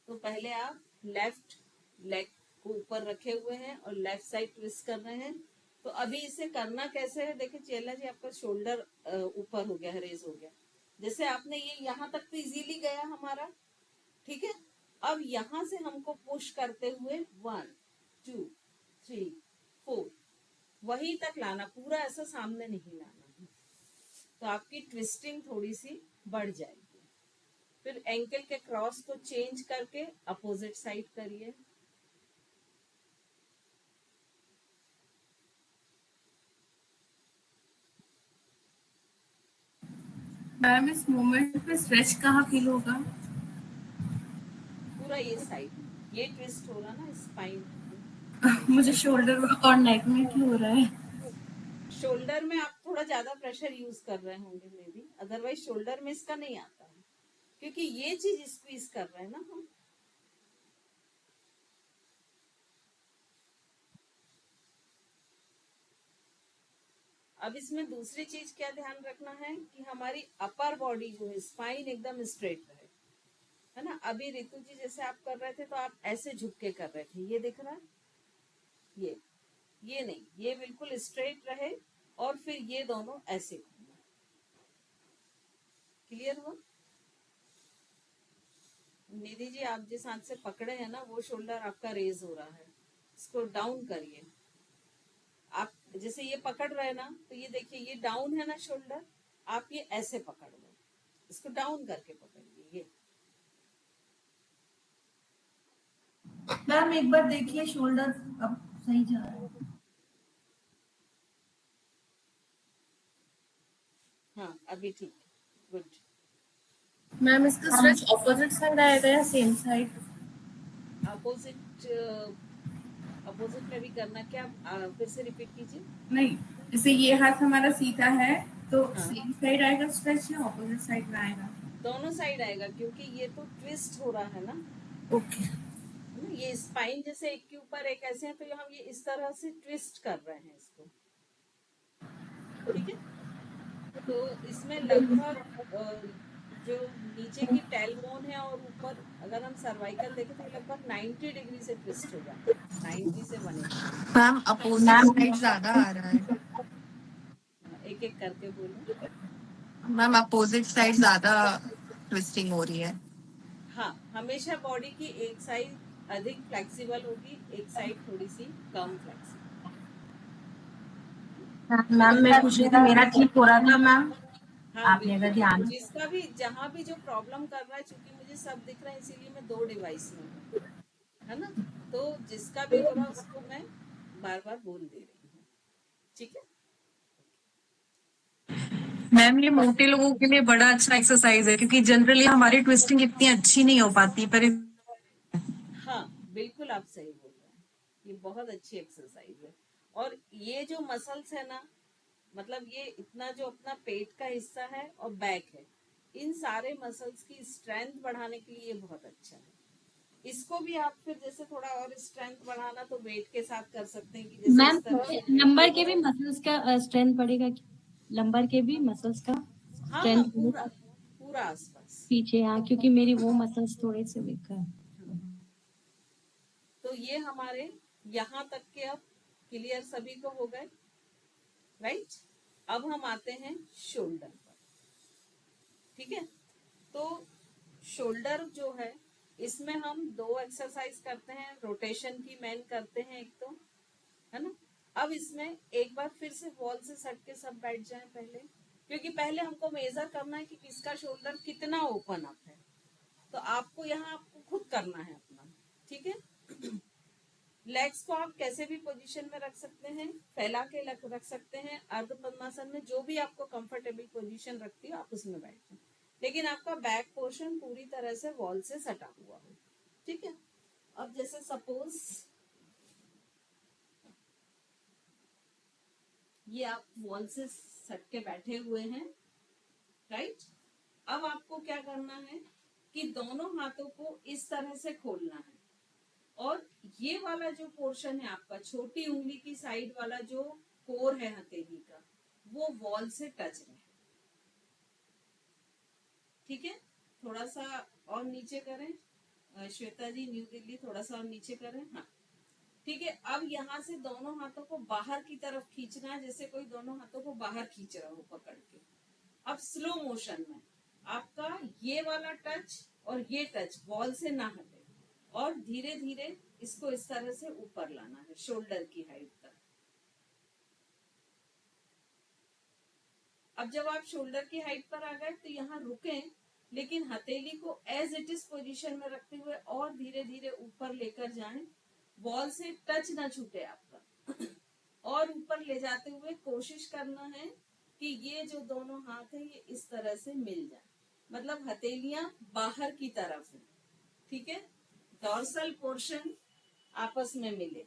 तो पहले आप लेफ्ट लेग को ऊपर रखे हुए हैं और लेफ्ट साइड ट्विस्ट कर रहे हैं। तो अभी इसे करना कैसे है, देखिए चेला जी आपका शोल्डर ऊपर हो गया है, रेज हो गया। जैसे आपने ये यहाँ तक तो इजीली गया हमारा, ठीक है। अब यहाँ से हमको पुश करते हुए 1 2 3 4 वहीं तक लाना, पूरा ऐसा सामने नहीं लाना है। तो आपकी ट्विस्टिंग थोड़ी सी बढ़ जाएगी। फिर एंकल के क्रॉस को चेंज करके अपोजिट साइड करिए। मैम इस मोमेंट पे स्ट्रेच कहाँ फील होगा? पूरा ये साइड, ये ट्विस्ट हो रहा ना स्पाइन। मुझे शोल्डर और नेक में क्यों हो रहा है? शोल्डर में आप थोड़ा ज्यादा प्रेशर यूज कर रहे होंगे मे बी, अदरवाइज शोल्डर में इसका नहीं आता है, क्योंकि ये चीज स्क्वीज कर रहे हैं ना हम। अब इसमें दूसरी चीज क्या ध्यान रखना है कि हमारी अपर बॉडी जो है, स्पाइन एकदम स्ट्रेट रहे, है ना। अभी रितु जी जैसे आप कर रहे थे तो आप ऐसे झुक के कर रहे थे, ये दिख रहा है, ये नहीं, ये बिल्कुल स्ट्रेट रहे। और फिर ये दोनों ऐसे घूमना। क्लियर हुआ? निधि जी आप जिस हाथ से पकड़े हैं ना वो शोल्डर आपका रेज हो रहा है, इसको डाउन करिए। आप जैसे ये पकड़ रहे हैं ना, तो ये देखिए ये डाउन है ना शोल्डर, आप ये ऐसे पकड़ लो, इसको डाउन करके पकड़िए। ये मैम एक बार देखिए शोल्डर अब सही जा रहा है। हाँ अभी ठीक है, गुड। मैम इसका स्ट्रेच ऑपोजिट साइड आएगा या सेम साइड? अपोजिट, अपोजिट में भी करना क्या, फिर से रिपीट कीजिए। नहीं, जैसे ये हाथ हमारा सीधा है तो हाँ सेम साइड आएगा स्ट्रेच या ऑपोजिट साइड में आएगा? दोनों साइड आएगा, क्योंकि ये तो ट्विस्ट हो रहा है ना, ओके। है ना। ये स्पाइन जैसे एक के ऊपर एक ऐसे है, तो हम ये इस तरह से ट्विस्ट कर रहे हैं इसको, ठीक है। तो इसमें लगभग जो नीचे की टेलबोन है और ऊपर अगर हम सर्वाइकल देखें तो लगभग 90 डिग्री से ट्विस्ट हो जाता है, 90 से 180। मैम अपोजिट साइड ज्यादा आ रहा है। एक एक करके बोलो। मैम अपोजिट साइड ज्यादा ट्विस्टिंग हो रही है। हाँ, हमेशा बॉडी की एक साइड अधिक फ्लेक्सिबल होगी, एक साइड थोड़ी सी कम फ्लेक्सिबल। मैम मैं पूछ रही थी मेरा ठीक हो रहा था मैम, हाँ आपने अगर बिल्कुल, ध्यान जिसका भी जहाँ भी जो प्रॉब्लम कर रहा है, चूंकि मुझे सब दिख रहा है इसीलिए मैं 2 डिवाइस में हूँ, है ना, तो जिसका भी हो रहा है उसको मैं बार बार बोल दे रही हूँ, ठीक है। मैम ये मोटे लोगों के लिए बड़ा अच्छा एक्सरसाइज है, क्योंकि जनरली हमारी ट्विस्टिंग इतनी अच्छी नहीं हो पाती, पर हाँ बिल्कुल आप सही बोल रहे हैं, ये बहुत अच्छी एक्सरसाइज है। और ये जो मसल्स है ना, मतलब ये इतना जो अपना पेट का हिस्सा है और बैक है, इन सारे मसल्स की स्ट्रेंथ बढ़ाने के लिए ये बहुत अच्छा है। इसको भी आप फिर जैसे थोड़ा और स्ट्रेंथ बढ़ाना तो वेट के साथ कर सकते हैं कि जैसे मैम इस तरह से लंबर के भी मसल्स का स्ट्रेंथ बढ़ेगा क्या? लंबर के भी मसल्स का हाँ स्ट्रेंथ पूरा पूरा आसपास। पीछे, हाँ, क्योंकि मेरी वो मसल्स थोड़े से वीक है। तो ये हमारे यहाँ तक के अब क्लियर सभी को हो गए, राइट। अब हम आते हैं शोल्डर पर, ठीक है। तो शोल्डर जो है इसमें हम 2 एक्सरसाइज करते हैं, रोटेशन की मेन करते हैं एक तो, है ना। अब इसमें एक बार फिर से वॉल से सट के सब बैठ जाएं पहले, क्योंकि पहले हमको मेजर करना है कि किसका शोल्डर कितना ओपन अप है, तो आपको यहाँ आपको खुद करना है अपना, ठीक है। लेग्स को आप कैसे भी पोजीशन में रख सकते हैं, फैला के रख सकते हैं, अर्ध पद्मासन में, जो भी आपको कंफर्टेबल पोजीशन रखती हो आप उसमें बैठे, लेकिन आपका बैक पोर्शन पूरी तरह से वॉल से सटा हुआ हो, ठीक है। अब जैसे सपोज ये आप वॉल से सट के बैठे हुए हैं, राइट। अब आपको क्या करना है कि दोनों हाथों को इस तरह से खोलना है, और ये वाला जो पोर्शन है आपका छोटी उंगली की साइड वाला जो कोर है हथेली का, वो वॉल से टच रहे, ठीक है। थोड़ा सा और नीचे करें, श्वेता जी न्यू दिल्ली, थोड़ा सा और नीचे करें, हाँ ठीक है। अब यहाँ से दोनों हाथों को बाहर की तरफ खींचना है, जैसे कोई दोनों हाथों को बाहर खींच रहा हो पकड़ के। अब स्लो मोशन में आपका ये वाला टच और ये टच वॉल से ना हटे, और धीरे धीरे इसको इस तरह से ऊपर लाना है शोल्डर की हाइट तक। अब जब आप शोल्डर की हाइट पर आ गए तो यहाँ रुकें, लेकिन हथेली को एज इट इज पोजीशन में रखते हुए और धीरे धीरे ऊपर लेकर जाएं, वॉल से टच ना छूटे आपका, और ऊपर ले जाते हुए कोशिश करना है कि ये जो दोनों हाथ है ये इस तरह से मिल जाए, मतलब हथेलियां बाहर की तरफ है, ठीक है। डॉर्सल पोर्शन आपस में मिले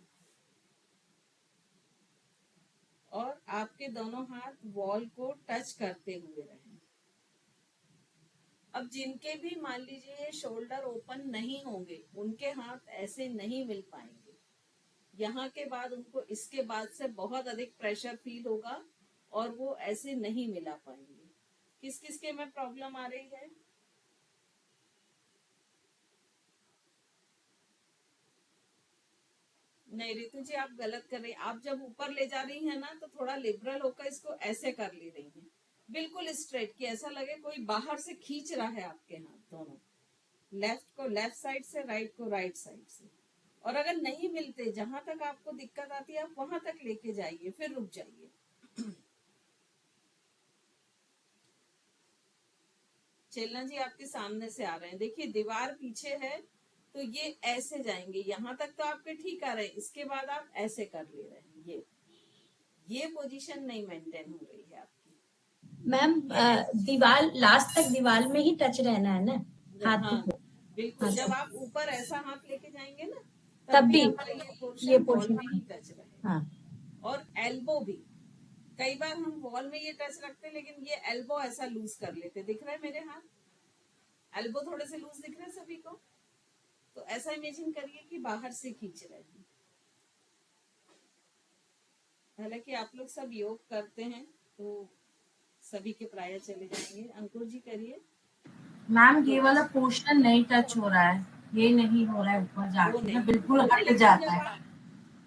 और आपके दोनों हाथ वॉल को टच करते हुए रहें। अब जिनके भी मान लीजिए शोल्डर ओपन नहीं होंगे, उनके हाथ ऐसे नहीं मिल पाएंगे, यहाँ के बाद उनको इसके बाद से बहुत अधिक प्रेशर फील होगा और वो ऐसे नहीं मिला पाएंगे। किस किस के में प्रॉब्लम आ रही है? नहीं रितु जी आप गलत कर रही हैं, आप जब ऊपर ले जा रही हैं ना तो थोड़ा लिबरल होकर इसको ऐसे कर ले रही हैं, बिल्कुल स्ट्रेट, कि ऐसा लगे कोई बाहर से खींच रहा है आपके हाथ दोनों, लेफ्ट को लेफ्ट साइड से, राइट को राइट साइड से। और अगर नहीं मिलते, जहां तक आपको दिक्कत आती है आप वहां तक लेके जाइए, फिर रुक जाइए। चेलना जी आपके सामने से आ रहे हैं, देखिए दीवार पीछे है तो ये ऐसे जाएंगे, यहाँ तक तो आपके ठीक आ रहे हैं, इसके बाद आप ऐसे कर ले रहे हैं, ये पोजीशन नहीं मेंटेन हो रही है आपकी। मैम दीवार लास्ट तक दीवार में ही टच रहना है ना हाथ हाँ को? बिल्कुल, हाँ, जब आप ऊपर ऐसा हाथ लेके जाएंगे ना तब भी हमारा ये ये पोर्शन वॉल में ही टच रहेगा। हाँ, और एल्बो भी, कई बार हम वॉल में ये टच रखते हैं लेकिन ये एल्बो ऐसा लूज कर लेते, दिख रहा है मेरे हाथ, एल्बो थोड़े से लूज दिख रहे हैं सभी को, तो ऐसा इमेजिन करिए कि बाहर से खींच रहे हैं। हालांकि आप लोग सब योग करते हैं तो सभी के प्राय चले जाएंगे। अंकुर जी करिए। मैम ये वाला पोर्शन नहीं टच हो रहा है, ये नहीं हो रहा है ऊपर वो जाके नहीं ना, बिल्कुल होगा, हट लेकिन जाता है।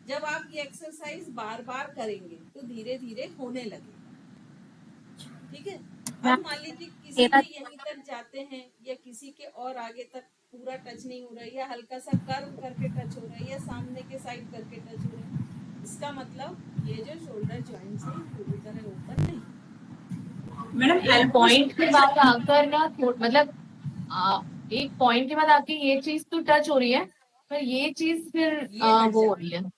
जब आप ये एक्सरसाइज बार बार करेंगे तो धीरे धीरे होने लगेगा। ठीक है। अब मान लीजिए किसी मेरा के यहीं तक जाते हैं या किसी के और आगे तक पूरा टच नहीं हो रहा है, या हल्का सा कर्व करके टच हो रहा है, या सामने के साइड करके टच हो रहा है, इसका मतलब ये जो शोल्डर जॉइंट्स है पूरी तरह ओपन नहीं। मैडम एक पॉइंट के बाद आकर ना मतलब एक पॉइंट के बाद आके ये चीज तो टच हो रही है, पर ये चीज फिर ये हट वो हो जाता रही है।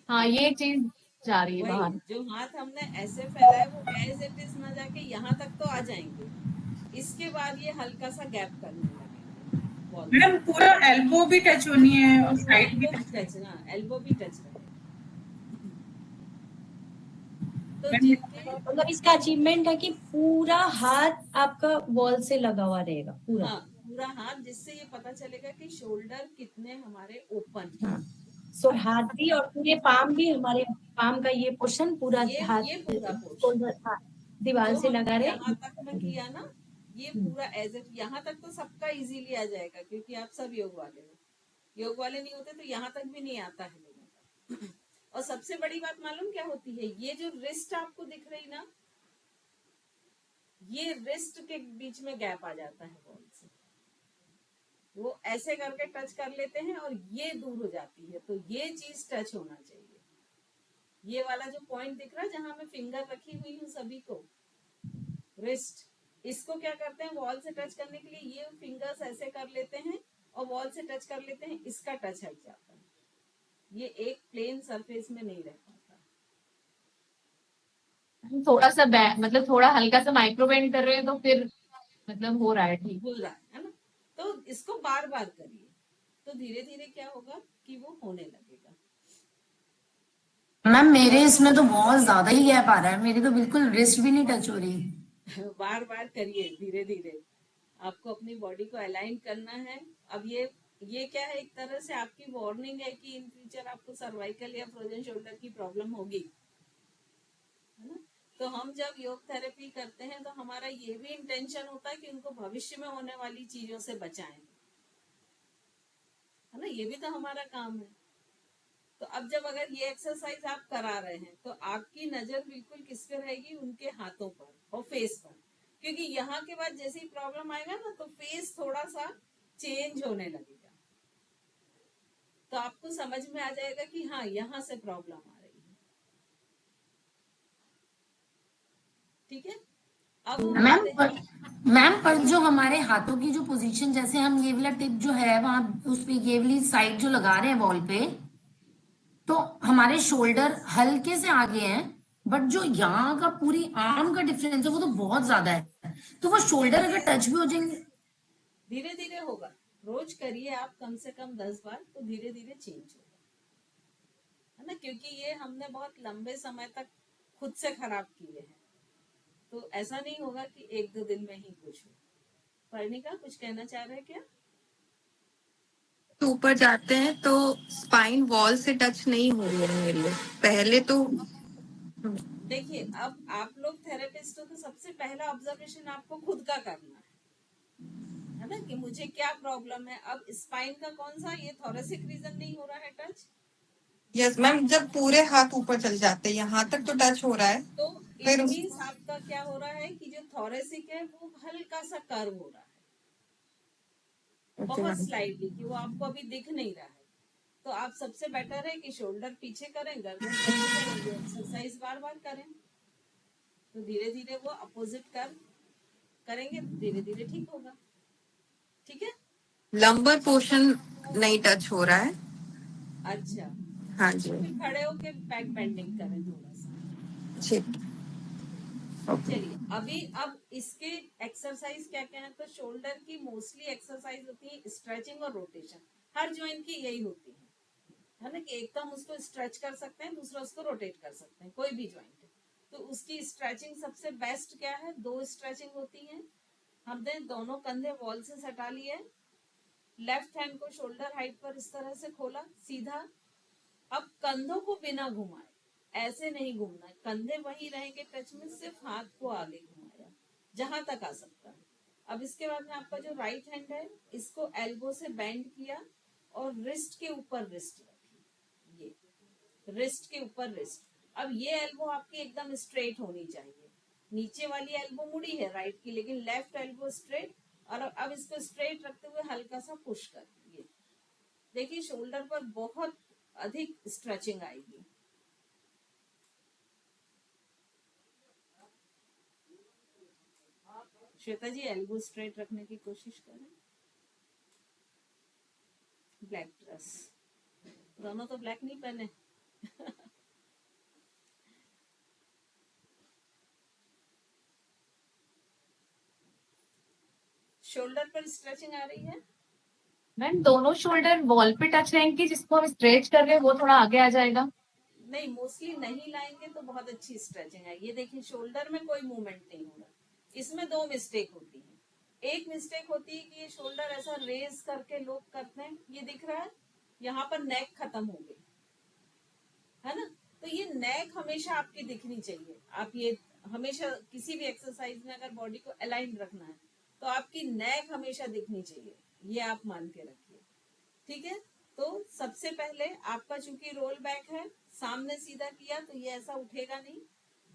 हाँ, ये चीज जा रही है। है वही बाहर। जो हाथ हमने ऐसे फैलाए वो एज इट इज ना जाके यहाँ तक तो आ जाएंगे, इसके बाद ये हल्का सा गैप करने लगेंगे वॉल से। मैडम पूरा एल्बो भी टच होनी है और साइड भी एल्बो भी टच टच ना, एल्बो भी टच रहेगा। तो मैम जिनके मतलब इसका अचीवमेंट है कि पूरा हाथ आपका वॉल से लगा हुआ रहेगा पूरा। हाँ पूरा हाथ, जिससे ये पता चलेगा कि शोल्डर कितने हमारे ओपन है। हाँ, सो हाथ भी और पूरे पाम भी, हमारे पाम का ये पोर्शन पूरा हाथ ये पूरा पोर्शन शोल्डर हाँ, दीवार जो से हमने लगा रहे। यहाँ तक में किया ना, ये पूरा एज इट यहाँ तक तो सबका इजीली आ जाएगा, क्योंकि आप सब योग वाले हो। योग वाले नहीं होते तो यहाँ तक भी नहीं आता है लोगों का। और सबसे बड़ी बात मालूम क्या होती है, ये जो रिस्ट आपको दिख रही ना, ये रिस्ट के बीच में गैप आ जाता है बॉल से। वो ऐसे करके टच कर लेते हैं और ये दूर हो जाती है, तो ये चीज टच होना चाहिए। ये वाला जो पॉइंट दिख रहा है जहां मैं फिंगर रखी हुई हूँ सभी को, रिस्ट, इसको क्या करते हैं वॉल से टच करने के लिए ये फिंगर्स ऐसे कर लेते हैं और वॉल से टच कर लेते हैं, इसका टच हट जाता है। ये एक प्लेन सरफेस में नहीं रह पाता। थोड़ा सा मतलब थोड़ा हल्का सा माइक्रो बेंड कर रहे हैं तो फिर मतलब हो रहा है ठीक। हो रहा है ना, तो इसको बार बार करिए, तो धीरे धीरे क्या होगा कि वो होने लगेगा। मैम मेरे इसमें तो बहुत ज्यादा ही गैप आ रहा है, मेरी तो बिल्कुल रिस्ट भी नहीं टच हो रही। बार बार करिए धीरे धीरे, आपको अपनी बॉडी को अलाइन करना है। अब ये क्या है, एक तरह से आपकी वार्निंग है कि इन फ्यूचर आपको सर्वाइकल या फ्रोजन शोल्डर की प्रॉब्लम होगी, है ना। तो हम जब योग थेरेपी करते हैं तो हमारा ये भी इंटेंशन होता है कि उनको भविष्य में होने वाली चीजों से बचाएं, है ना, ये भी तो हमारा काम है। तो अब जब अगर ये एक्सरसाइज आप करा रहे हैं तो आपकी नजर बिल्कुल किस पे रहेगी, उनके हाथों पर और फेस पर, क्योंकि यहाँ के बाद जैसे ही प्रॉब्लम आएगा ना तो फेस थोड़ा सा चेंज होने लगेगा, तो आपको समझ में आ जाएगा कि हाँ यहाँ से प्रॉब्लम आ रही है। ठीक है। अब मैम पर जो हमारे हाथों की जो पोजीशन, जैसे हम ये वाला टिप जो है वहां उस पे ये वाली साइड जो लगा रहे हैं वॉल पे, तो हमारे शोल्डर हल्के से आगे हैं, बट जो यहाँ का पूरी आर्म का डिफरेंस है वो तो बहुत ज्यादा है, तो वो शोल्डर अगर टच भी हो जाएंगे। धीरे धीरे होगा, रोज करिए आप कम से कम 10 बार, तो धीरे धीरे चेंज होगा, है ना, क्योंकि ये हमने बहुत लंबे समय तक खुद से खराब किए हैं, तो ऐसा नहीं होगा कि 1-2 दिन में ही कुछ हो। पर्णिका कुछ कहना चाह रहे हैं क्या? तो ऊपर जाते हैं तो स्पाइन वॉल से टच नहीं हो रही है मेरी पहले तो। देखिए अब आप लोग थेरेपिस्ट हो तो सबसे पहला ऑब्जर्वेशन आपको खुद का करना है ना, कि मुझे क्या प्रॉब्लम है। अब स्पाइन का कौन सा, ये थोरेसिक रीजन नहीं हो रहा है टच? यस मैम, जब पूरे हाथ ऊपर चले जाते हैं यहाँ तक तो टच हो रहा है, तो फिर इट मीन्स आपका क्या हो रहा है कि जो थोरेसिक है वो हल्का सा कर्व हो रहा है, बहुत स्लाइडली, कि वो आपको अभी दिख नहीं रहा है। तो आप सबसे बेटर है कि शोल्डर पीछे करें, गर्दन पीछे करें, ये एक्सरसाइज बार बार करें, तो धीरे धीरे वो अपोजिट कर करेंगे, धीरे धीरे ठीक होगा। ठीक है। लंबर पोर्शन नहीं टच हो रहा है। अच्छा, हाँ जी, फिर खड़े होके बैक बेंडिंग करें थोड़ा सा। ठीक। चलिए अभी अब इसके एक्सरसाइज क्या क्या है, तो शोल्डर की मोस्टली एक्सरसाइज होती है स्ट्रेचिंग और रोटेशन, हर जॉइंट की यही होती है ना, कि एक तो हम उसको स्ट्रेच कर सकते हैं, दूसरा उसको रोटेट कर सकते हैं, कोई भी जॉइंट है तो उसकी स्ट्रेचिंग सबसे बेस्ट क्या है, 2 स्ट्रेचिंग होती है। हमने दोनों कंधे वॉल से सटा लिए, लेफ्ट हैंड को शोल्डर हाइट पर इस तरह से खोला सीधा। अब कंधों को बिना घुमाए, ऐसे नहीं घूमना है, कंधे वही रहेंगे टच में, सिर्फ हाथ को आगे घुमाया जहां तक आ सकता है, अब इसके बाद में आपका जो राइट हैंड है इसको एल्बो से बेंड किया और रिस्ट के ऊपर रिस्ट रखी, ये रिस्ट के ऊपर रिस्ट। अब ये एल्बो आपकी एकदम स्ट्रेट होनी चाहिए, नीचे वाली एल्बो मुड़ी है राइट की, लेकिन लेफ्ट एल्बो स्ट्रेट। और अब इसको स्ट्रेट रखते हुए हल्का सा पुश कर, ये देखिए शोल्डर पर बहुत अधिक स्ट्रेचिंग आएगी। श्वेता जी एल्बो स्ट्रेट रखने की कोशिश करें। ब्लैक ड्रेस, दोनों तो ब्लैक नहीं पहने। शोल्डर पर स्ट्रेचिंग आ रही है। मैम दोनों शोल्डर वॉल पे टच रहेंगे, जिसको हम स्ट्रेच कर रहे हैं वो थोड़ा आगे आ जाएगा। नहीं, मोस्टली नहीं लाएंगे तो बहुत अच्छी स्ट्रेचिंग है। ये देखिए शोल्डर में कोई मूवमेंट नहीं हो रहा। इसमें दो मिस्टेक होती है। एक मिस्टेक होती है कि ये शोल्डर ऐसा रेज करके लोग करते हैं, ये दिख रहा है यहाँ पर नेक खत्म हो गई है ना। तो ये नेक हमेशा आपकी दिखनी चाहिए। आप ये हमेशा किसी भी एक्सरसाइज में अगर बॉडी को अलाइन रखना है तो आपकी नेक हमेशा दिखनी चाहिए, ये आप मान के रखिए, ठीक है। तो सबसे पहले आपका चूंकि रोल बैक है, सामने सीधा किया तो ये ऐसा उठेगा नहीं,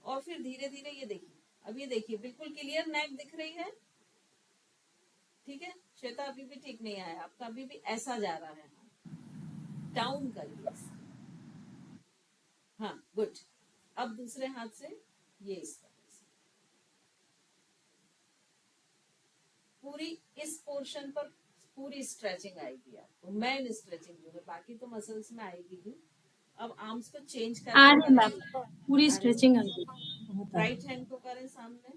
और फिर धीरे धीरे ये देखिए, अब ये देखिए बिल्कुल क्लियर नेक दिख रही है, ठीक है। श्वेता अभी भी ठीक नहीं आया आपका, अभी भी ऐसा जा रहा है, डाउन करिए, हाँ गुड। अब दूसरे हाथ से ये इस तरह से पूरी इस पोर्शन पर पूरी स्ट्रेचिंग आएगी आपको, मेन स्ट्रेचिंग जो है, बाकी तो मसल्स में आएगी ही। अब आर्म्स को चेंज करके पूरी स्ट्रेचिंग आ गई। राइट हैंड को करें सामने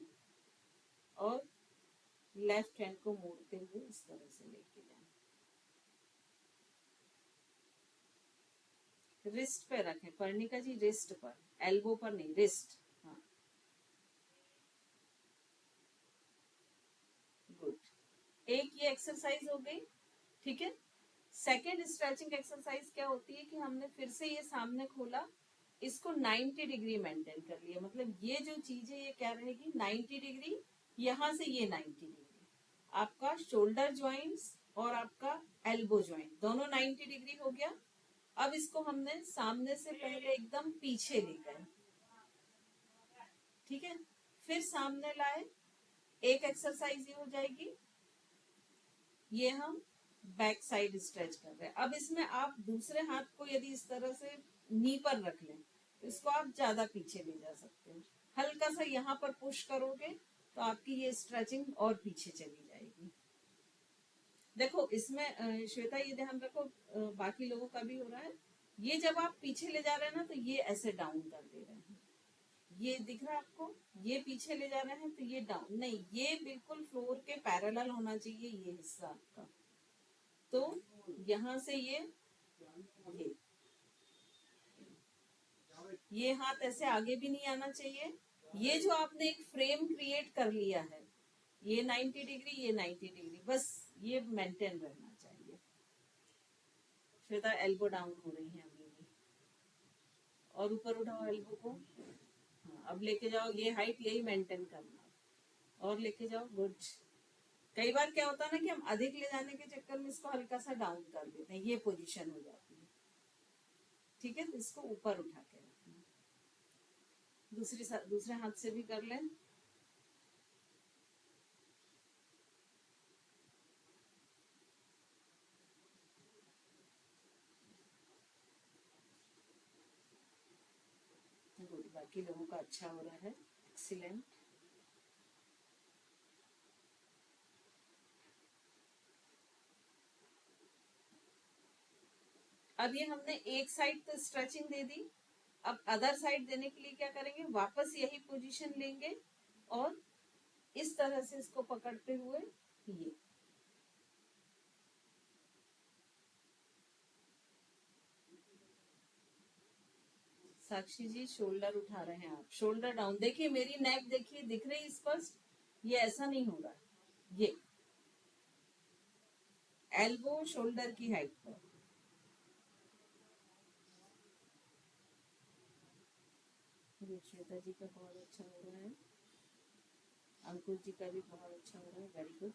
और लेफ्ट हैंड को मोड़ते हुए इस तरह से लेके जाएं, रिस्ट पे रखें। पर्णिका जी रिस्ट पर, एल्बो पर नहीं, रिस्ट, हाँ गुड। एक ये एक्सरसाइज हो गई, ठीक है। सेकेंड स्ट्रेचिंग एक्सरसाइज क्या होती है कि हमने फिर से ये सामने खोला, इसको 90 डिग्री मेंटेन कर लिया, मतलब ये जो चीज है ये क्या रहेगी 90 डिग्री, यहां से ये 90 डिग्री। आपका शोल्डर ज्वाइंट्स और आपका एल्बो ज्वाइंट दोनों 90 डिग्री हो गया। अब इसको हमने सामने से पहले एकदम पीछे ले गए, ठीक है, फिर सामने लाए, एक एक्सरसाइज ये हो जाएगी, ये हम बैक साइड स्ट्रेच कर रहे हैं। अब इसमें आप दूसरे हाथ को यदि इस तरह से नी पर रख लें तो इसको आप ज्यादा पीछे ले जा सकते हैं, हल्का सा यहाँ पर पुश करोगे तो आपकी ये स्ट्रेचिंग और पीछे चली जाएगी। देखो इसमें श्वेता ये ध्यान रखो, बाकी लोगों का भी हो रहा है, ये जब आप पीछे ले जा रहे हैं ना तो ये ऐसे डाउन कर दे रहे हैं, ये दिख रहा है आपको, ये पीछे ले जा रहे हैं तो ये डाउन नहीं, ये बिल्कुल फ्लोर के पैरेलल होना चाहिए ये हिस्सा आपका। तो यहाँ से ये हाथ ऐसे आगे भी नहीं आना चाहिए। ये जो आपने एक फ्रेम क्रिएट कर लिया है, ये 90 डिग्री, ये 90 डिग्री, बस ये मेंटेन रहना चाहिए। श्वेता एल्बो डाउन हो रही है अभी भी, और ऊपर उठाओ एल्बो को, हाँ अब लेके जाओ, ये हाइट यही मेंटेन करना, और लेके जाओ, गुड। कई बार क्या होता है ना कि हम अधिक ले जाने के चक्कर में इसको हल्का सा डाउन कर देते हैं, ये पोजीशन हो जाती है, ठीक है। तो इसको ऊपर उठा के रखना, दूसरे हाथ से भी कर लें। गुड, बाकी लोगों का अच्छा हो रहा है, एक्सीलेंट। अब ये हमने एक साइड तो स्ट्रेचिंग दे दी, अब अदर साइड देने के लिए क्या करेंगे, वापस यही पोजीशन लेंगे और इस तरह से इसको पकड़ते हुए ये साक्षी जी शोल्डर उठा रहे हैं आप, शोल्डर डाउन, देखिए मेरी नेक देखिए, दिख रही स्पष्ट, ये ऐसा नहीं हो रहा, ये एल्बो शोल्डर की हाइट पर। श्वेता जी का बहुत अच्छा हो रहा है। अंकुश जी का भी बहुत अच्छा हो रहा है, वेरी गुड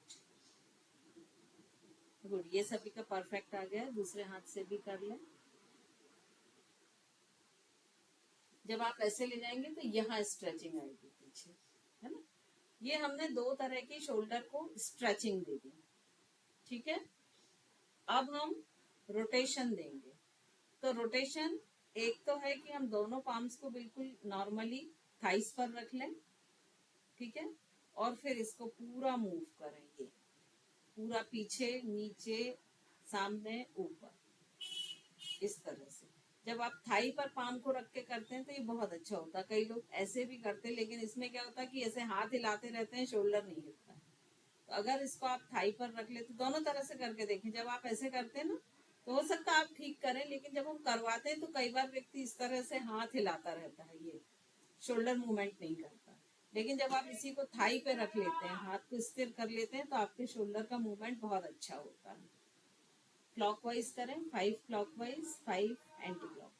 गुड। ये सभी का परफेक्ट आ गया है। दूसरे हाथ से भी कर लें। जब आप ऐसे ले जाएंगे तो यहाँ स्ट्रेचिंग आएगी पीछे, है ना। ये हमने दो तरह की शोल्डर को स्ट्रेचिंग दे दी, ठीक है। अब हम रोटेशन देंगे। तो रोटेशन एक तो है कि हम दोनों पाम्स को बिल्कुल नॉर्मली थाइस पर रख लें, ठीक है, और फिर इसको पूरा मूव करेंगे, पूरा पीछे नीचे सामने ऊपर, इस तरह से। जब आप थाई पर पाम को रख के करते हैं तो ये बहुत अच्छा होता है। कई लोग ऐसे भी करते हैं, लेकिन इसमें क्या होता है कि ऐसे हाथ हिलाते रहते हैं, शोल्डर नहीं हिलता है। तो अगर इसको आप थाई पर रख ले तो दोनों तरह से करके देखें। जब आप ऐसे करते हैं ना तो हो सकता है आप ठीक करें, लेकिन जब हम करवाते हैं तो कई बार व्यक्ति इस तरह से हाथ हिलाता रहता है, ये शोल्डर मूवमेंट नहीं करता। लेकिन जब आप इसी को थाई पे रख लेते हैं, हाथ को स्थिर कर लेते हैं, तो आपके शोल्डर का मूवमेंट बहुत अच्छा होता है। क्लॉकवाइज करें, 5 क्लॉकवाइज, 5 एंटी क्लॉकवाइज।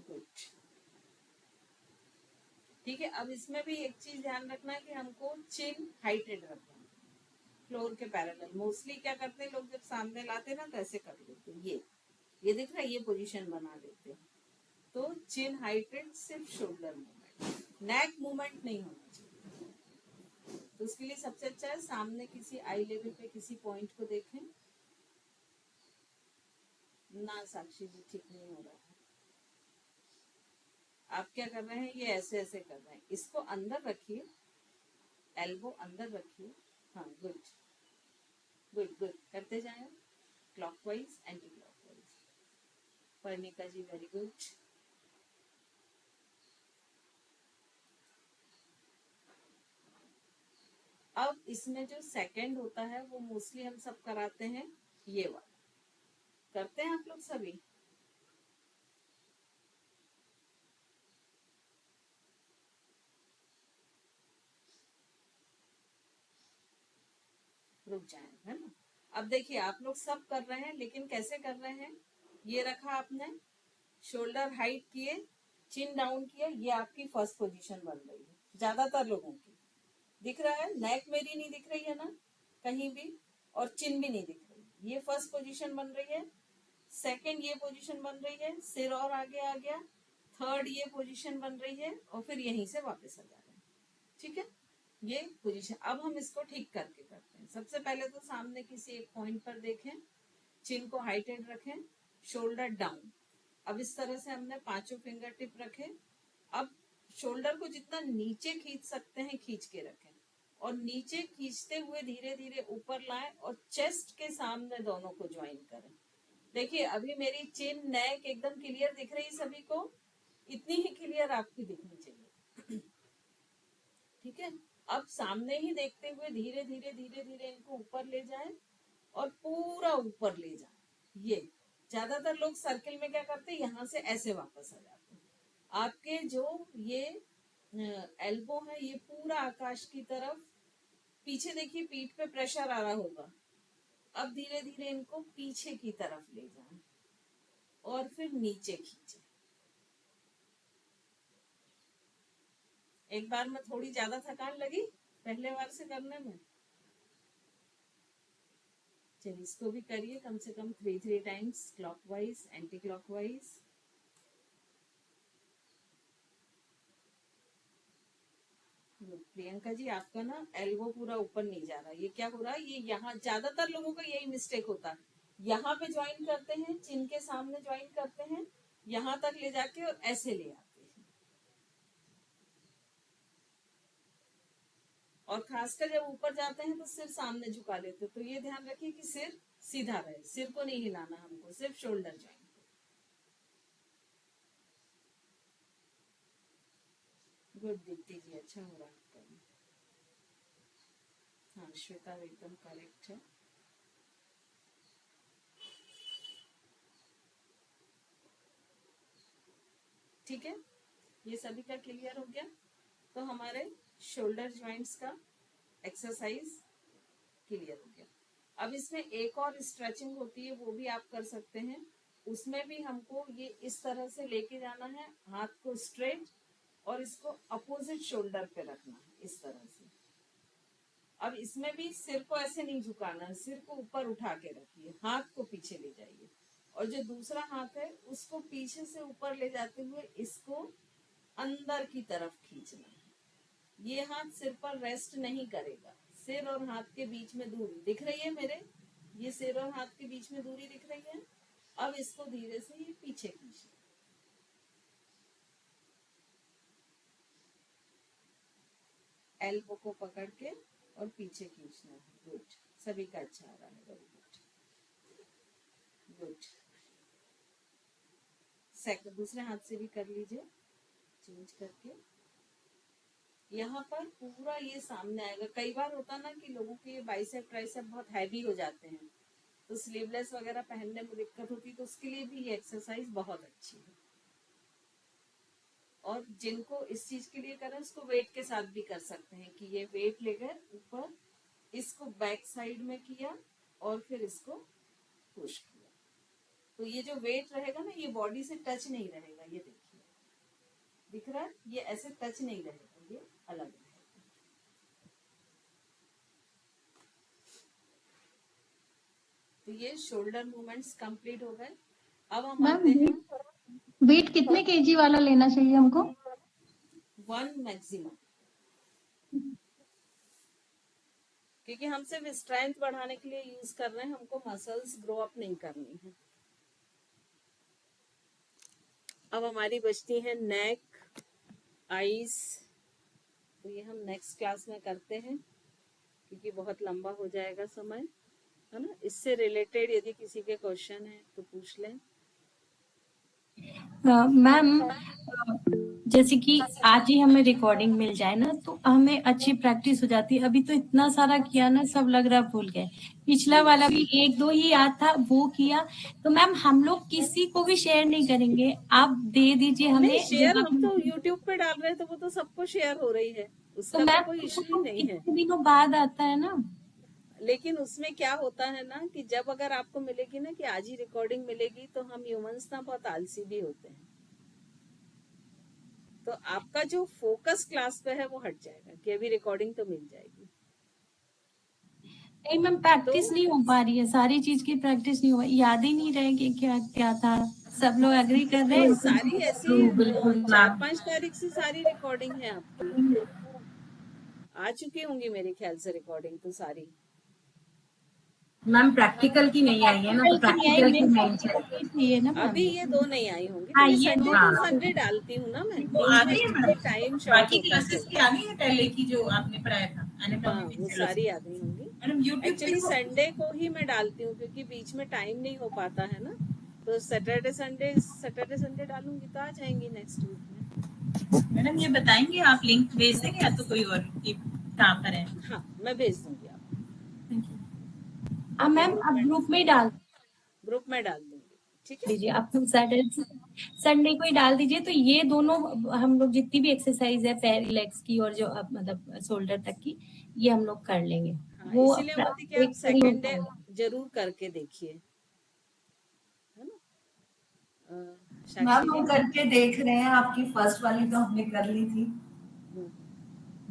गुड, ठीक है। अब इसमें भी एक चीज ध्यान रखना है कि हमको चिन हाइटेड रखना है, फ्लोर के पैरेलल। मोस्टली क्या करते हैं लोग, जब सामने लाते हैं ना तो ऐसे कर लेते हैं, ये दिख रहा है, ये पोजीशन बना लेते हैं। तो चिन हाइटेड, सिर्फ शोल्डर मूवमेंट, नेक मूवमेंट नहीं होना चाहिए। तो उसके लिए सबसे अच्छा है सामने किसी आई लेवल पे किसी पॉइंट को देखें ना। साक्षी जी ठीक नहीं हो रहा है। आप क्या कर रहे हैं, ये ऐसे ऐसे कर रहे हैं। इसको अंदर रखिए, एल्बो अंदर रखिए। हाँ, गुड गुड गुड, करते जाए क्लॉकवाइज एंटी क्लॉकवाइज। पर्णिका जी वेरी गुड। अब इसमें जो सेकंड होता है वो मोस्टली हम सब कराते हैं, ये वाला करते हैं आप लोग सभी। रुक जाए, है ना। अब देखिए आप लोग सब कर रहे हैं, लेकिन कैसे कर रहे हैं, ये रखा आपने, शोल्डर हाइट किए, चिन डाउन किया, ये आपकी फर्स्ट पोजीशन बन रही है ज्यादातर लोगों की। दिख रहा है, नेक मेरी नहीं दिख रही है ना कहीं भी, और चिन भी नहीं दिख रही। ये फर्स्ट पोजीशन बन रही है। सेकंड ये पोजीशन बन रही है, सिर और आगे आ गया। थर्ड ये पोजीशन बन रही है, और फिर यहीं से वापस आ जा रहे हैं, ठीक है। ये पोजीशन अब हम इसको ठीक करके करते हैं। सबसे पहले तो सामने किसी एक पॉइंट पर देखें, चिन को हाइटेड रखें, शोल्डर डाउन। अब इस तरह से हमने पांचों फिंगर टिप रखे। अब शोल्डर को जितना नीचे खींच सकते हैं खींच के रखें, और नीचे खींचते हुए धीरे धीरे ऊपर लाएं और चेस्ट के सामने दोनों को ज्वाइन करें। देखिए अभी मेरी चिन नेक एकदम क्लियर दिख रही सभी को, इतनी ही क्लियर आपकी दिखनी चाहिए, ठीक है। अब सामने ही देखते हुए धीरे धीरे धीरे धीरे इनको ऊपर ले जाएं और पूरा ऊपर ले जाएं। ये ज्यादातर लोग सर्किल में क्या करते हैं, यहाँ से ऐसे वापस आ जाते हैं। आपके जो ये एल्बो है ये पूरा आकाश की तरफ, पीछे देखिए पीठ पे प्रेशर आ रहा होगा। अब धीरे धीरे इनको पीछे की तरफ ले जाएं और फिर नीचे खींचे। एक बार में थोड़ी ज्यादा थकान लगी पहले बार से करने में, चलिए इसको भी करिए कम से कम 3 times, clockwise anti clockwise. Priyanka ji आपका ना एल्बो पूरा ऊपर नहीं जा रहा, ये क्या हो रहा है, ये यहाँ ज्यादातर लोगों का यही मिस्टेक होता है। यहाँ पे ज्वाइन करते हैं, चिन के सामने ज्वाइन करते हैं, यहाँ तक ले जाके और ऐसे ले आते हैं। और खासकर जब ऊपर जाते हैं तो सिर सामने झुका लेते हैं। तो ये ध्यान रखिए कि सिर सीधा रहे, सिर को नहीं हिलाना हमको, सिर्फ शोल्डर ज्वाइन। गुड दीप्ति जी, अच्छा हो रहा है। हाँ श्वेता एकदम करेक्ट है। ठीक है, ये सभी का क्लियर हो गया। तो हमारे शोल्डर जॉइंट्स का एक्सरसाइज क्लियर हो गया। अब इसमें एक और स्ट्रेचिंग होती है, वो भी आप कर सकते हैं। उसमें भी हमको ये इस तरह से लेके जाना है, हाथ को स्ट्रेट, और इसको अपोजिट शोल्डर पे रखना है इस तरह से। अब इसमें भी सिर को ऐसे नहीं झुकाना है, सिर को ऊपर उठा के रखिए, हाथ को पीछे ले जाइए, और जो दूसरा हाथ है उसको पीछे से ऊपर ले जाते हुए इसको अंदर की तरफ खींचना है। ये हाथ सिर पर रेस्ट नहीं करेगा, सिर और हाथ के बीच में दूरी दिख रही है मेरे, ये सिर और हाथ के बीच में दूरी दिख रही है। अब इसको धीरे से ये पीछे खींचिए, एल्बो को पकड़ के और पीछे खींचना है। गुड, सभी का अच्छा आ रहा है, वेरी गुड गुड। सेकंड दूसरे हाथ से भी कर लीजिए, चेंज करके यहाँ पर पूरा ये सामने आएगा। कई बार होता ना कि लोगों के ये बाइसेप ट्राइसेप बहुत हैवी हो जाते हैं, तो स्लीवलेस वगैरह पहनने में दिक्कत होती है, तो उसके लिए भी ये एक्सरसाइज बहुत अच्छी है। और जिनको इस चीज के लिए करें उसको वेट के साथ भी कर सकते हैं, कि ये वेट ले गए ऊपर, इसको बैक साइड में किया और फिर इसको पुश किया, तो ये जो वेट रहेगा ना ये बॉडी से टच नहीं रहेगा। ये देखिए दिख रहा है, ये ऐसे टच नहीं रहेगा, ये अलग रहेगा। तो ये शोल्डर मूवमेंट्स कंप्लीट हो गए। अब हम आते हैं, वेट कितने केजी वाला लेना चाहिए हमको? 1 मैक्सिमम, क्योंकि हम सिर्फ स्ट्रेंथ बढ़ाने के लिए यूज कर रहे हैं, हमको मसल्स ग्रो अप नहीं करनी है। अब हमारी बचती है नेक, आईज, तो ये हम नेक्स्ट क्लास में करते हैं, क्योंकि बहुत लंबा हो जाएगा समय, है ना। इससे रिलेटेड यदि किसी के क्वेश्चन है तो पूछ लें। मैम जैसे कि आज ही हमें रिकॉर्डिंग मिल जाए ना तो हमें अच्छी प्रैक्टिस हो जाती है। अभी तो इतना सारा किया ना, सब लग रहा भूल गए। पिछला वाला भी 1-2 ही याद था, वो किया। तो मैम हम लोग किसी को भी शेयर नहीं करेंगे, आप दे दीजिए हमें। शेयर हम तो यूट्यूब पे डाल रहे हैं, तो वो तो सबको शेयर हो रही है, उसका तो कोई इश्यू ही नहीं है। कितने दिनों बाद आता है ना, लेकिन उसमें क्या होता है ना कि जब अगर आपको मिलेगी ना कि आज ही रिकॉर्डिंग मिलेगी, तो हम ह्यूमंस ना बहुत आलसी भी होते हैं, तो आपका जो फोकस क्लास पे है वो हट जाएगा कि अभी रिकॉर्डिंग तो मिल जाएगी। नहीं मैम, प्रैक्टिस नहीं हो पा रही है, सारी चीज की प्रैक्टिस नहीं हो, याद ही नहीं रहेगी क्या क्या था। सब लोग एग्री कर रहे हैं, सारी ऐसी 4-5 तारीख से सारी रिकॉर्डिंग है आपकी, आ चुकी होंगी मेरे ख्याल से रिकॉर्डिंग तो सारी। मैम प्रैक्टिकल की नहीं आई है ना, तो प्रैक्टिकल की नहीं चाहिए ना। अभी ये 2 नहीं आई होंगी, हाँ, तो ये संडे हाँ। टू संडे डालती हूँ ना मैं, वो आ गई है मैडम, टाइम बाकी क्लासेस की आ गई है पहले की जो आपने पढ़ाया था, हाँ, वो सारी आ गई होंगी। मैडम यूट्यूब एक्चुअली संडे को ही मैं डालती हूँ, क्योंकि बीच में टाइम नहीं हो पाता है ना, तो सैटरडे संडे डालूंगी तो आ जाएंगी नेक्स्ट वीक में। मैडम ये बताएंगे आप, लिंक भेज देंगे या तो कोई और कहाँ पर है? हाँ मैं भेज दूंगी आपको। मैम आप ग्रुप में डाल दूंगी, ठीक है। दीजिए, आप सैटरडे संडे को ही डाल दीजिए। तो ये दोनों हम लोग जितनी भी एक्सरसाइज है पैर लेग्स की और जो मतलब शोल्डर तक की, ये हम लोग कर लेंगे। हाँ, वो इसीलिए बोलती कि आप सेकंड डे जरूर करके देखिए, है ना। मैम हम करके देख रहे हैं, आपकी फर्स्ट वाली तो हमने कर ली थी,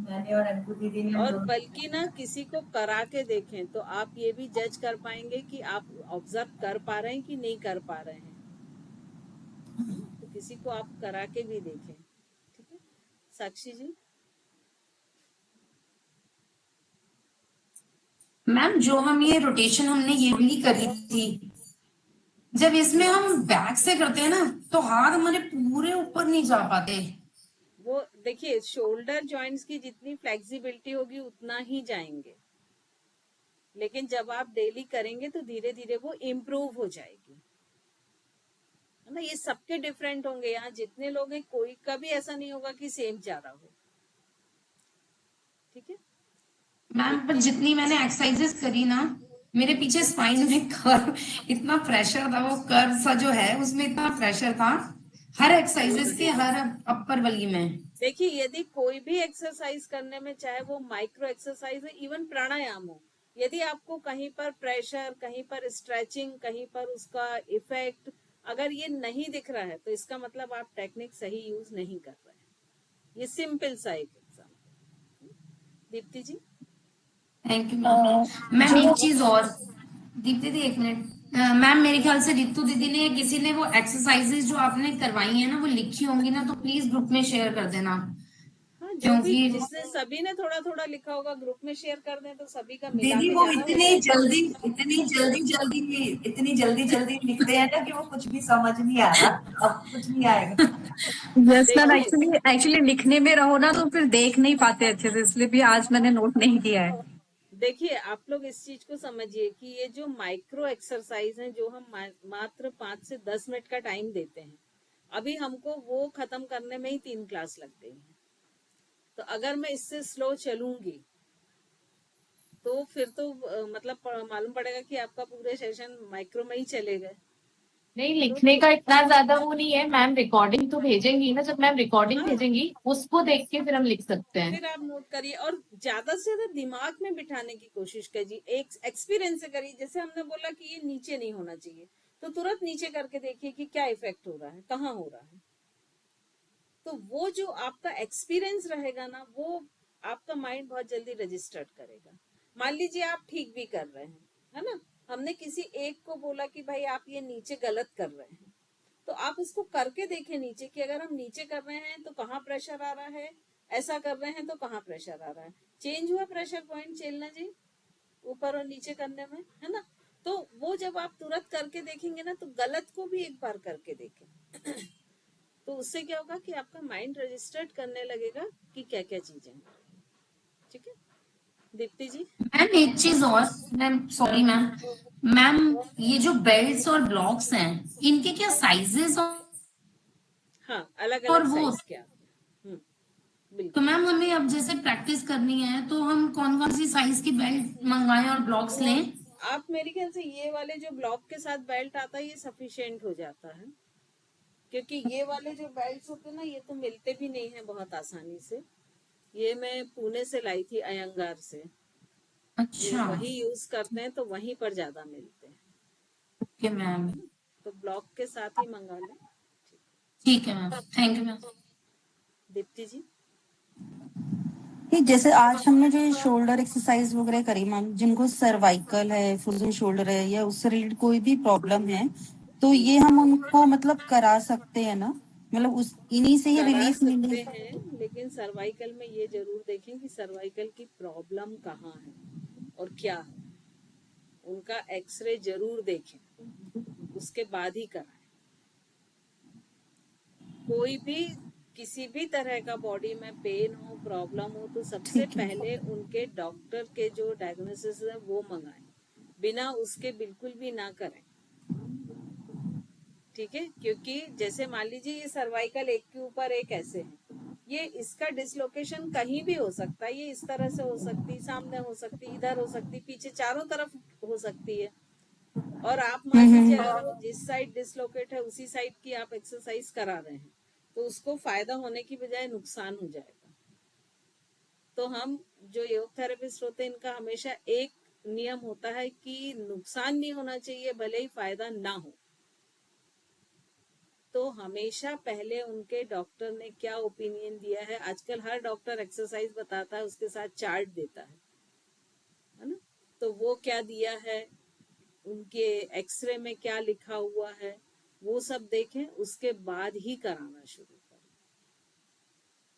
मैंने और अंकु दीदी ने। और बल्कि ना किसी को करा के देखें तो आप ये भी जज कर पाएंगे कि आप ऑब्जर्व कर पा रहे हैं कि नहीं कर पा रहे हैं, तो किसी को आप करा के भी देखें, ठीक है। साक्षी जी। मैम जो हम ये रोटेशन हमने ये वाली करी थी, जब इसमें हम बैक से करते हैं ना तो हाथ हमारे पूरे ऊपर नहीं जा पाते। वो देखिए शोल्डर जॉइंट्स की जितनी फ्लेक्सिबिलिटी होगी उतना ही जाएंगे, लेकिन जब आप डेली करेंगे तो धीरे धीरे वो इम्प्रूव हो जाएगी, है ना। ये सबके डिफरेंट होंगे, यहाँ जितने लोग हैं कोई का भी ऐसा नहीं होगा कि सेम जा रहा हो, ठीक है मैम पर जितनी मैंने एक्सरसाइजेस करी ना, मेरे पीछे स्पाइन में कर्व इतना प्रेशर था, वो कर्व सा जो है उसमें इतना प्रेशर था, हर एक्सरसाइजेस के हर अपर वाली में। देखिए यदि कोई भी एक्सरसाइज करने में, चाहे वो माइक्रो एक्सरसाइज है, इवन प्राणायाम हो, यदि आपको कहीं पर प्रेशर, कहीं पर स्ट्रेचिंग, कहीं पर उसका इफेक्ट अगर ये नहीं दिख रहा है तो इसका मतलब आप टेक्निक सही यूज नहीं कर रहे हैं। ये सिंपल सा एक example. Deepti ji. Thank you ma'am. एक चीज और, दीप्ति दी एक मिनट। मैम मेरे ख्याल से रितु दीदी ने, किसी ने वो एक्सरसाइजेज जो आपने करवाई है ना वो लिखी होंगी ना, तो प्लीज ग्रुप में शेयर कर देना। हाँ, जो भी जिसने सभी ने थोड़ा थोड़ा लिखा होगा ग्रुप में शेयर कर दें तो सभी का मिला दीदी के वो ज्यादा हो इतनी जाएगा। जल्दी लिखते हैं ना कि वो कुछ भी समझ नहीं आ रहा, अब कुछ नहीं आएगा। यस मैम, एक्चुअली लिखने में रहो ना तो फिर देख नहीं पाते अच्छे से, इसलिए भी आज मैंने नोट नहीं किया है। देखिए आप लोग इस चीज को समझिए कि ये जो माइक्रो एक्सरसाइज हैं जो हम मात्र 5 से 10 मिनट का टाइम देते हैं, अभी हमको वो खत्म करने में ही 3 क्लास लग गई है। तो अगर मैं इससे स्लो चलूंगी तो फिर तो मतलब मालूम पड़ेगा कि आपका पूरे सेशन माइक्रो में ही चले गए। नहीं, लिखने का इतना ज्यादा वो नहीं है मैम। रिकॉर्डिंग तो भेजेंगी ना, जब मैम रिकॉर्डिंग भेजेंगी उसको देख के फिर हम लिख सकते हैं। फिर आप नोट करिए और ज्यादा से ज्यादा दिमाग में बिठाने की कोशिश करिए, एक एक्सपीरियंस से करिए। जैसे हमने बोला कि ये नीचे नहीं होना चाहिए, तो तुरंत नीचे करके देखिए कि क्या इफेक्ट हो रहा है, कहाँ हो रहा है। तो वो जो आपका एक्सपीरियंस रहेगा ना, वो आपका माइंड बहुत जल्दी रजिस्टर्ड करेगा। मान लीजिए आप ठीक भी कर रहे हैं, है ना, हमने किसी एक को बोला कि भाई आप ये नीचे गलत कर रहे हैं, तो आप उसको करके देखें नीचे कि अगर हम नीचे कर रहे हैं तो कहाँ प्रेशर आ रहा है, ऐसा कर रहे हैं तो कहाँ प्रेशर आ रहा है। चेंज हुआ प्रेशर पॉइंट चेलना जी, ऊपर और नीचे करने में, है ना। तो वो जब आप तुरंत करके देखेंगे ना, तो गलत को भी एक बार करके देखें तो उससे क्या होगा कि आपका माइंड रजिस्टर्ड करने लगेगा कि क्या क्या चीजें हैं। ठीक है दीप्ति जी। मैम एक चीज और, मैम सॉरी मैम ये जो बेल्ट्स और ब्लॉक्स हैं इनके क्या साइजेस और हाँ अलग और अलग वो, साइज क्या। तो मैम हमें अब जैसे प्रैक्टिस करनी है तो हम कौन कौन सी साइज की बेल्ट मंगवाएं और ब्लॉक्स लें? आप मेरे ख्याल से ये वाले जो ब्लॉक के साथ बेल्ट आता है ये सफिशिएंट हो जाता है, क्योंकि ये वाले जो बेल्ट होते हैं ना ये तो मिलते भी नहीं है बहुत आसानी से। ये मैं पुणे से लाई थी, अयंगार से। अच्छा, वही यूज करते हैं तो वहीं पर ज्यादा मिलते हैं। ओके मैम, तो ब्लॉक के साथ ही मंगा लें। ठीक है ma'am, thank you ma'am. Deepti ji. जैसे आज हमने जो शोल्डर एक्सरसाइज वगैरह करी मैम, जिनको सर्वाइकल है, फ्रोजन शोल्डर है या उससे रिलेटेड कोई भी प्रॉब्लम है, तो ये हम उनको मतलब करा सकते हैं ना, मतलब उस इन्हीं से ही रिलीफ मिले। सकते हैं, लेकिन सर्वाइकल में ये जरूर देखें कि सर्वाइकल की प्रॉब्लम कहाँ है और क्या है। उनका एक्सरे जरूर देखें, उसके बाद ही कराएं। कोई भी किसी भी तरह का बॉडी में पेन हो, प्रॉब्लम हो, तो सबसे पहले उनके डॉक्टर के जो डायग्नोसिस है वो मंगाएं, बिना उसके बिल्कुल भी ना करें। ठीक है, क्योंकि जैसे मान लीजिए ये सर्वाइकल एक के ऊपर एक ऐसे है, ये इसका डिसलोकेशन कहीं भी हो सकता है। ये इस तरह से हो सकती है, सामने हो सकती है, इधर हो सकती है, पीछे, चारों तरफ हो सकती है। और आप मान लीजिए अगर वो जिस साइड डिसलोकेट है उसी साइड की आप एक्सरसाइज करा रहे हैं तो उसको फायदा होने की बजाय नुकसान हो जाएगा। तो हम जो योग थेरेपिस्ट होते हैं इनका हमेशा एक नियम होता है कि नुकसान नहीं होना चाहिए, भले ही फायदा ना हो। तो हमेशा पहले उनके डॉक्टर ने क्या ओपिनियन दिया है, आजकल हर डॉक्टर एक्सरसाइज बताता है उसके साथ चार्ट देता है ना, तो वो क्या दिया है, उनके एक्सरे में क्या लिखा हुआ है, वो सब देखें, उसके बाद ही कराना शुरू करें।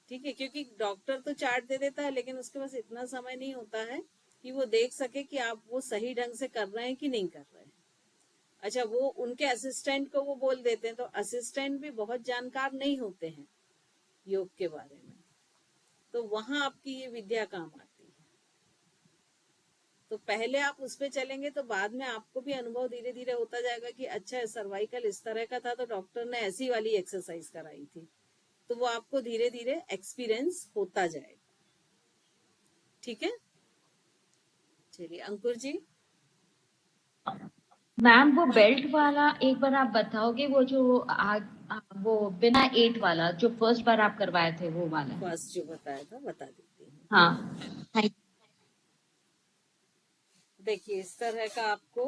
ठीक है, क्योंकि डॉक्टर तो चार्ट दे देता है लेकिन उसके पास इतना समय नहीं होता है कि वो देख सके कि आप वो सही ढंग से कर रहे हैं कि नहीं कर रहे हैं। अच्छा, वो उनके असिस्टेंट को वो बोल देते हैं, तो असिस्टेंट भी बहुत जानकार नहीं होते हैं योग के बारे में, तो वहां आपकी ये विद्या काम आती है। तो पहले आप उस पे चलेंगे तो बाद में आपको भी अनुभव धीरे धीरे होता जाएगा कि अच्छा सर्वाइकल इस तरह का था तो डॉक्टर ने ऐसी वाली एक्सरसाइज कराई थी, तो वो आपको धीरे धीरे एक्सपीरियंस होता जाएगा। ठीक है, चलिए अंकुर जी। मैम वो बेल्ट वाला एक बार आप बताओगे, वो जो वो बिना 8 वाला जो फर्स्ट बार आप करवाए थे वो वाला। फर्स्ट जो बताया था बता देती हूँ। हाँ देखिए इस तरह का आपको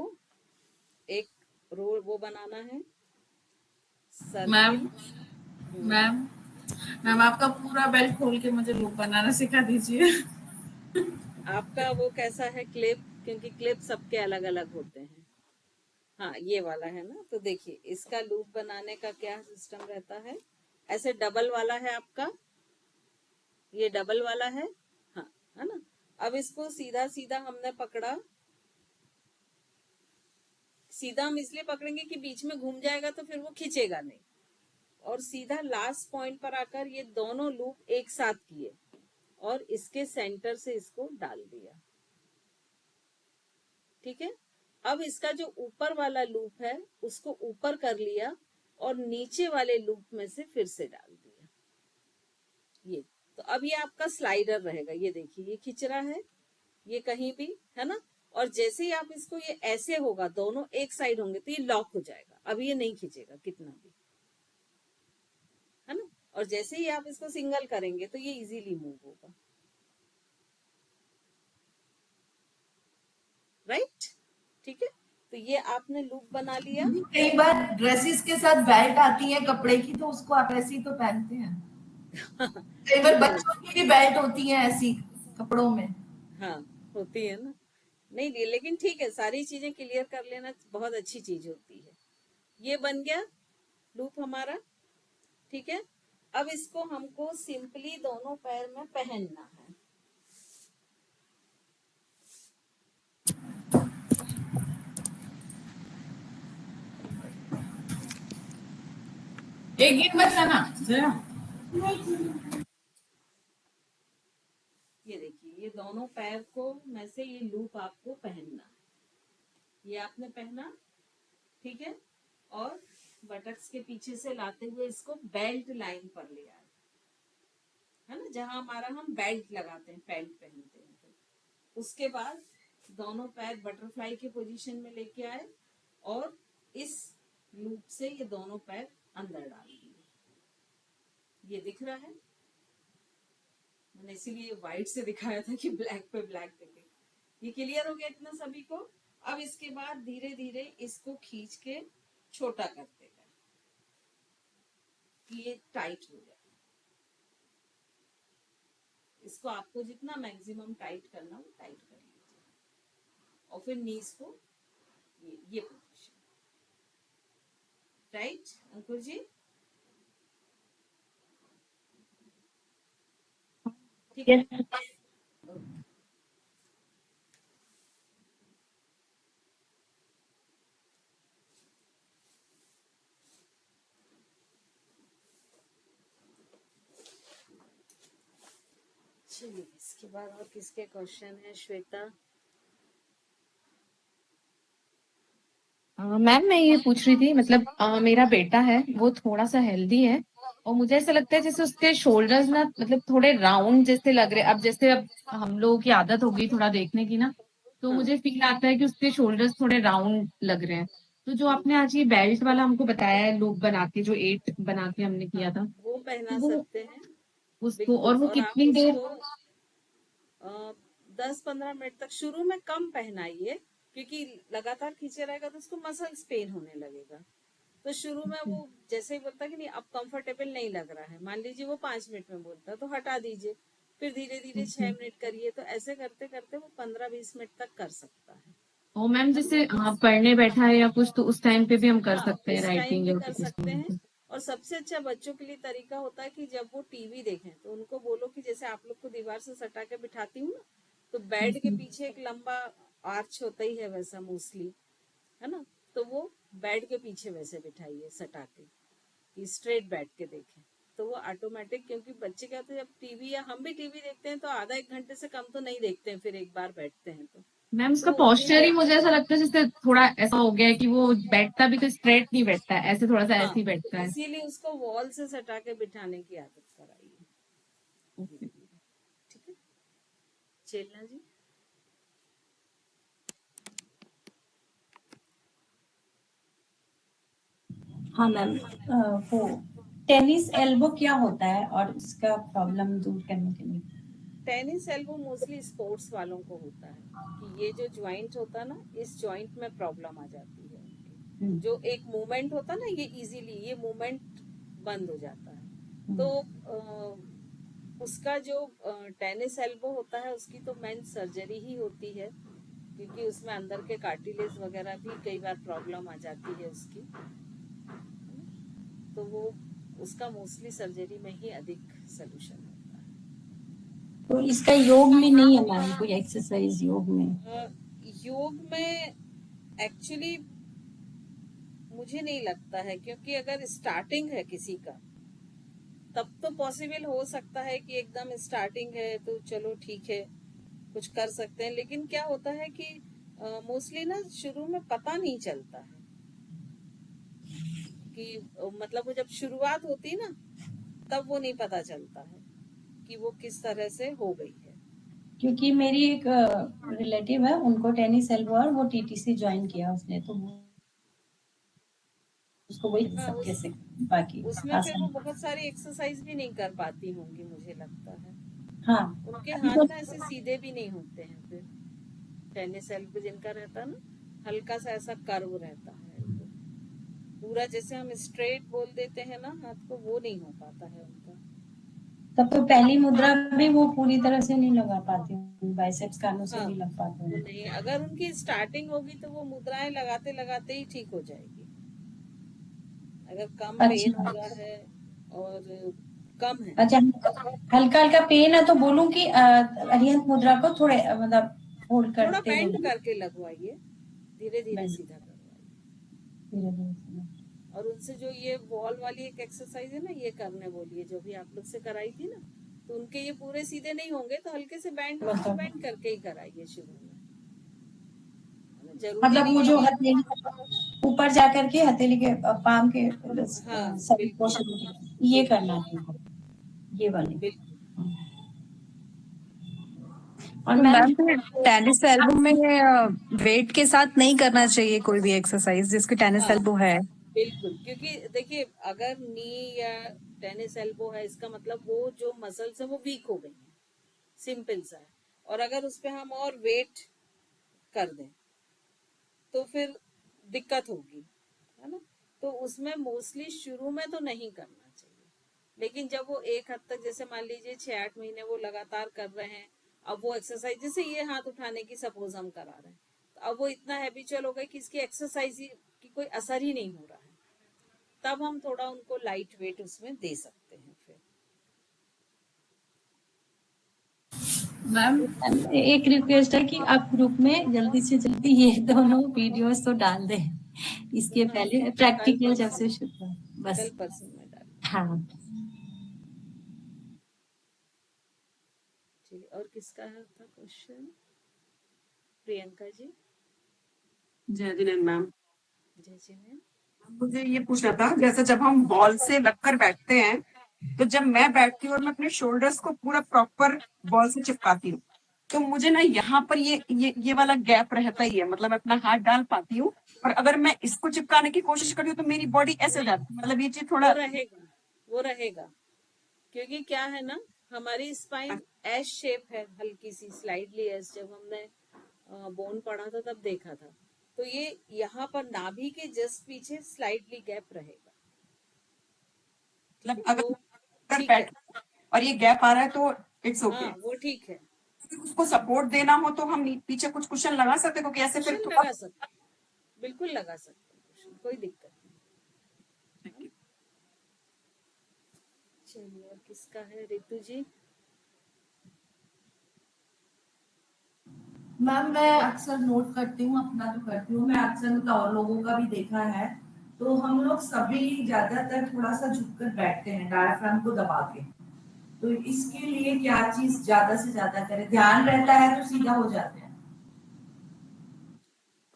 एक रोल वो बनाना है मैम सर्किल। मैम मैम आपका पूरा बेल्ट खोल के मुझे लूप बनाना सिखा दीजिए। आपका वो कैसा है क्लिप, क्योंकि क्लिप सबके अलग अलग होते हैं। हाँ ये वाला है ना, तो देखिए इसका लूप बनाने का क्या सिस्टम रहता है। ऐसे डबल वाला है आपका, ये डबल वाला है, हाँ है ना। अब इसको सीधा सीधा हमने पकड़ा, सीधा हम इसलिए पकड़ेंगे कि बीच में घूम जाएगा तो फिर वो खींचेगा नहीं, और सीधा लास्ट पॉइंट पर आकर ये दोनों लूप एक साथ किए और इसके सेंटर से इसको डाल दिया। ठीक है, अब इसका जो ऊपर वाला लूप है उसको ऊपर कर लिया और नीचे वाले लूप में से फिर से डाल दिया। ये तो अब ये आपका स्लाइडर रहेगा। ये देखिए ये खिंच रहा है, ये कहीं भी है ना, और जैसे ही आप इसको ये ऐसे होगा, दोनों एक साइड होंगे तो ये लॉक हो जाएगा। अब ये नहीं खींचेगा कितना भी, है ना। और जैसे ही आप इसको सिंगल करेंगे तो ये इजीली मूव होगा। राइट, ठीक है। तो ये आपने लूप बना लिया। कई बार ड्रेसेस के साथ बेल्ट आती है कपड़े की, तो उसको आप ऐसे ही तो पहनते हैं। कई बार बच्चों की भी बेल्ट होती है ऐसी कपड़ों में। हाँ होती है ना, नहीं लेकिन ठीक है, सारी चीजें क्लियर कर लेना बहुत अच्छी चीज होती है। ये बन गया लूप हमारा, ठीक है। अब इसको हमको सिंपली दोनों पैर में पहनना है। एक गीत मत गाना जरा। ये देखिए ये दोनों पैर को में से ये लूप आपको पहनना है। ये आपने पहना, ठीक है, और बटक्स के पीछे से लाते हुए इसको बेल्ट लाइन पर ले आए, है ना, जहां हमारा हम बेल्ट लगाते हैं, पैंट पहनते हैं। तो उसके बाद दोनों पैर बटरफ्लाई के पोजीशन में लेके आए और इस लूप से ये दोनों पैर अंदर डाल दिए। ये दिख रहा है, मैंने इसीलिए व्हाइट से दिखाया था कि ब्लैक पे ब्लैक दिखे। ये क्लियर हो गया इतना सभी को। अब इसके बाद धीरे धीरे इसको खींच के छोटा करते गए कि ये टाइट हो जाए। इसको आपको जितना मैक्सिमम टाइट करना वो टाइट कर लीजिए, और फिर नीज को ये पोजीशन। राइट अंकुर जी, ठीक है। चलिए इसके बाद और किसके क्वेश्चन है? श्वेता। मैम मैं ये पूछ रही थी, मतलब मेरा बेटा है वो थोड़ा सा हेल्दी है और मुझे ऐसा लगता है जैसे उसके शोल्डर्स ना मतलब थोड़े राउंड जैसे लग रहे हैं। अब हम लोगों की आदत हो गई थोड़ा देखने की ना, तो मुझे फील आता है कि उसके शोल्डर्स थोड़े राउंड लग रहे हैं। तो जो आपने आज ये बेल्ट वाला हमको बताया है, लूप बना के जो 8 बना के हमने किया था, वो पहना तो वो सकते हैं उसको, बिल्कुल। और वो और आप कितनी देर? उसको 10-15 मिनट तक शुरू में कम पहनाइए, क्योंकि लगातार खींचे रहेगा तो उसको मसल्स पेन होने लगेगा। तो शुरू में वो जैसे ही बोलता कि नहीं अब कंफर्टेबल नहीं लग रहा है, मान लीजिए वो 5 मिनट में बोलता तो हटा दीजिए, फिर धीरे धीरे 6 मिनट करिए। तो ऐसे करते करते वो 15-20 मिनट तक कर सकता है। ओ मैम जैसे पढ़ने बैठा है या कुछ, तो उस टाइम पे भी हम कर हाँ सकते हैं उस टाइम राइटिंग भी या कर सकते हैं। और सबसे अच्छा बच्चों के लिए तरीका होता है कि जब वो टीवी देखें तो उनको बोलो कि जैसे आप लोग को दीवार से सटा के बिठाती हूँ ना, तो बेड के पीछे एक लंबा आर्च होता ही है वैसा मोस्टली, है ना, तो वो बेड के पीछे वैसे बिठाइए सटा के कि स्ट्रेट बैठ के देखें। तो वो ऑटोमेटिक, क्योंकि बच्चे क्या होते हैं जब टीवी या हम भी टीवी देखते हैं तो आधा एक घंटे से कम तो नहीं देखते हैं, फिर एक बार बैठते हैं तो मैम उसका तो पोस्चर ही मुझे ऐसा लगता है जैसे थोड़ा ऐसा हो गया है कि वो बैठता भी तो स्ट्रेट नहीं बैठता है, ऐसे थोड़ा सा हाँ ऐसे ही बैठता है। इसीलिए उसको वॉल से सटा के बिठाने की आदत कराइए। ठीक है चेलना जी। हाँ मैम, वो टेनिस एल्बो क्या होता है और इसका प्रॉब्लम दूर करने के लिए? टेनिस एल्बो मोस्टली स्पोर्ट्स वालों को होता है कि ये जो ज्वाइंट होता है ना, इस ज्वाइंट में प्रॉब्लम आ जाती है उनके। जो एक मूवमेंट होता है ना, ये इजीली ये मूवमेंट बंद हो जाता है। तो उसका जो टेनिस एल्बो होता है उसकी तो मेन सर्जरी ही होती है, क्योंकि उसमें अंदर के कार्टिलेज वगैरह भी कई बार प्रॉब्लम आ जाती है उसकी। तो वो उसका मोस्टली सर्जरी में ही अधिक सोल्यूशन होता है। तो इसका योग में नहीं है मैम, कोई एक्सरसाइज योग में? योग में एक्चुअली मुझे नहीं लगता है, क्योंकि अगर स्टार्टिंग है किसी का तब तो पॉसिबल हो सकता है कि एकदम स्टार्टिंग है तो चलो ठीक है कुछ कर सकते हैं। लेकिन क्या होता है कि मोस्टली ना शुरू में पता नहीं चलता है कि मतलब वो जब शुरुआत होती है ना तब वो नहीं पता चलता है कि वो किस तरह से हो गई है। क्योंकि मेरी एक रिलेटिव है, उनको टेनिस एल्बो और वो टीटीसी ज्वाइन किया उसने, तो उसको वही सब कैसे बाकी उसमें फिर वो बहुत सारी एक्सरसाइज भी नहीं कर पाती होंगी मुझे लगता है। हाँ, उनके हाथ ना ऐसे सीधे भी नहीं होते हैं। फिर टेनिस एल्बो जिनका रहता है ना, हल्का सा ऐसा कर्व रहता है, पूरा जैसे हम स्ट्रेट बोल देते हैं ना हाथ को, वो नहीं हो पाता है उनका। तब तो पहली मुद्रा भी वो पूरी तरह से नहीं लगा पाती, बाइसेप्स कानों से नहीं लग पाते वो नहीं, अगर उनकी स्टार्टिंग होगी तो वो मुद्राएं लगाते लगाते ही ठीक हो जाएगी। अगर कम पेन हो रहा है और कम है, अच्छा हल्का हल्का पेन है तो बोलूं कि अरिहंत मुद्रा को थोड़े मतलब होल्ड करते, थोड़ा बेंड करके लगवाइए, धीरे धीरे सीधा करवाइए। और उनसे जो ये वॉल वाली एक एक्सरसाइज है ना, ये करने बोलिए, जो भी आप लोग से कराई थी ना, तो उनके ये पूरे सीधे नहीं होंगे तो हल्के से बेंड करके ही कराइए शुरू में। मतलब वो जो हथेली ऊपर जाकर के हथेली के पाम के ये करना है, ये वाली। और मैम टेनिस एल्बो में वेट के साथ नहीं करना चाहिए कोई भी एक्सरसाइज जिसकी टेनिस एल्बो है? बिल्कुल, क्योंकि देखिए अगर नी या टेनिस एल्बो है इसका मतलब वो जो मसल्स है वो वीक हो गई है, सिंपल सा है। और अगर उस पे हम और वेट कर दें तो फिर दिक्कत होगी, है ना। तो उसमें मोस्टली शुरू में तो नहीं करना चाहिए, लेकिन जब वो एक हद तक, जैसे मान लीजिए 6-8 महीने वो लगातार कर रहे हैं, अब वो एक्सरसाइज जैसे ये हाथ उठाने की सपोज हम करा रहे हैं, तो अब वो इतना हैबिचुअल हो गए कि इसकी एक्सरसाइज की कोई असर ही नहीं हो रहा है, तब हम थोड़ा उनको लाइट वेट उसमें दे सकते हैं। फिर मैम एक रिक्वेस्ट है कि आप ग्रुप में जल्दी से जल्दी ये दोनों वीडियोस तो डाल दें, इसके पहले प्रैक्टिकल जब से शुरू हो बस। कल परसों में डाल। हाँ चलिए, और किसका था क्वेश्चन? प्रियंका जी। जय जिनेन्द्र मैम, जय जिनेन्द्र। मुझे ये पूछना था, जैसे जब हम बॉल से लगकर बैठते हैं तो जब मैं बैठती हूँ और मैं अपने शोल्डर्स को पूरा प्रॉपर बॉल से चिपकाती हूँ तो मुझे ना यहाँ पर ये वाला गैप रहता ही है, मतलब मैं अपना हाथ डाल पाती हूँ और अगर मैं इसको चिपकाने की कोशिश करी तो मेरी बॉडी ऐसे हो जाती है, मतलब ये चीज थोड़ा वो रहेगा क्योंकि क्या है ना, हमारी स्पाइन एस शेप है, हल्की सी स्लाइडली एस। जब हमने बोन पढ़ा था तब देखा था, तो ये यहाँ पर नाभि के जस्ट पीछे स्लाइडली गैप रहेगा। मतलब अगर बैठ और ये गैप आ रहा है तो इट्स ओके, वो ठीक है। उसको सपोर्ट देना हो तो हम पीछे कुछ कुशन लगा सकते हैं, क्योंकि ऐसे फिर लगा सकते, बिल्कुल लगा सकते, कोई दिक्कत नहीं। चलिए, और किसका है? रितु जी। मैम मैं अक्सर नोट करती हूँ, अपना तो करती हूँ, मैं अक्सर और लोगों का भी देखा है, तो हम लोग सभी ज्यादातर थोड़ा सा झुककर बैठते हैं डायफ्राम को दबा के। तो इसके लिए क्या चीज ज्यादा से ज्यादा करें? ध्यान रहता है तो सीधा हो जाते हैं।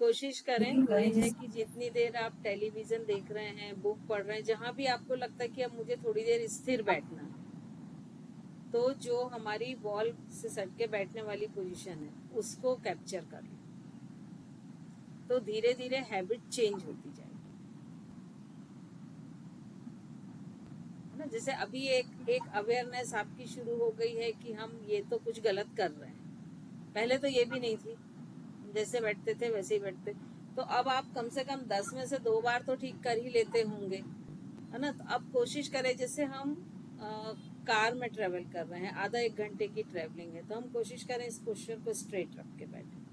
कोशिश करें वही है कि जितनी देर आप टेलीविजन देख रहे हैं, बुक पढ़ रहे हैं, जहां भी आपको लगता है कि अब मुझे थोड़ी देर स्थिर बैठना है, तो जो हमारी वॉल से सट के बैठने वाली पोजीशन है उसको कैप्चर कर लें, तो धीरे धीरे हैबिट चेंज होती जाएगी। है ना। जैसे अभी एक अवेयरनेस आपकी शुरू हो गई है कि हम ये तो कुछ गलत कर रहे हैं, पहले तो ये भी नहीं थी, जैसे बैठते थे वैसे ही बैठते। तो अब आप कम से कम 10 में से 2 बार तो ठीक कर ही लेते होंगे, है ना। तो अब कोशिश करें, जैसे हम कार में ट्रेवल कर रहे हैं, आधा 1 घंटे की ट्रेवलिंग है, तो हम कोशिश करें इस पोस्चर को स्ट्रेट रख के बैठे।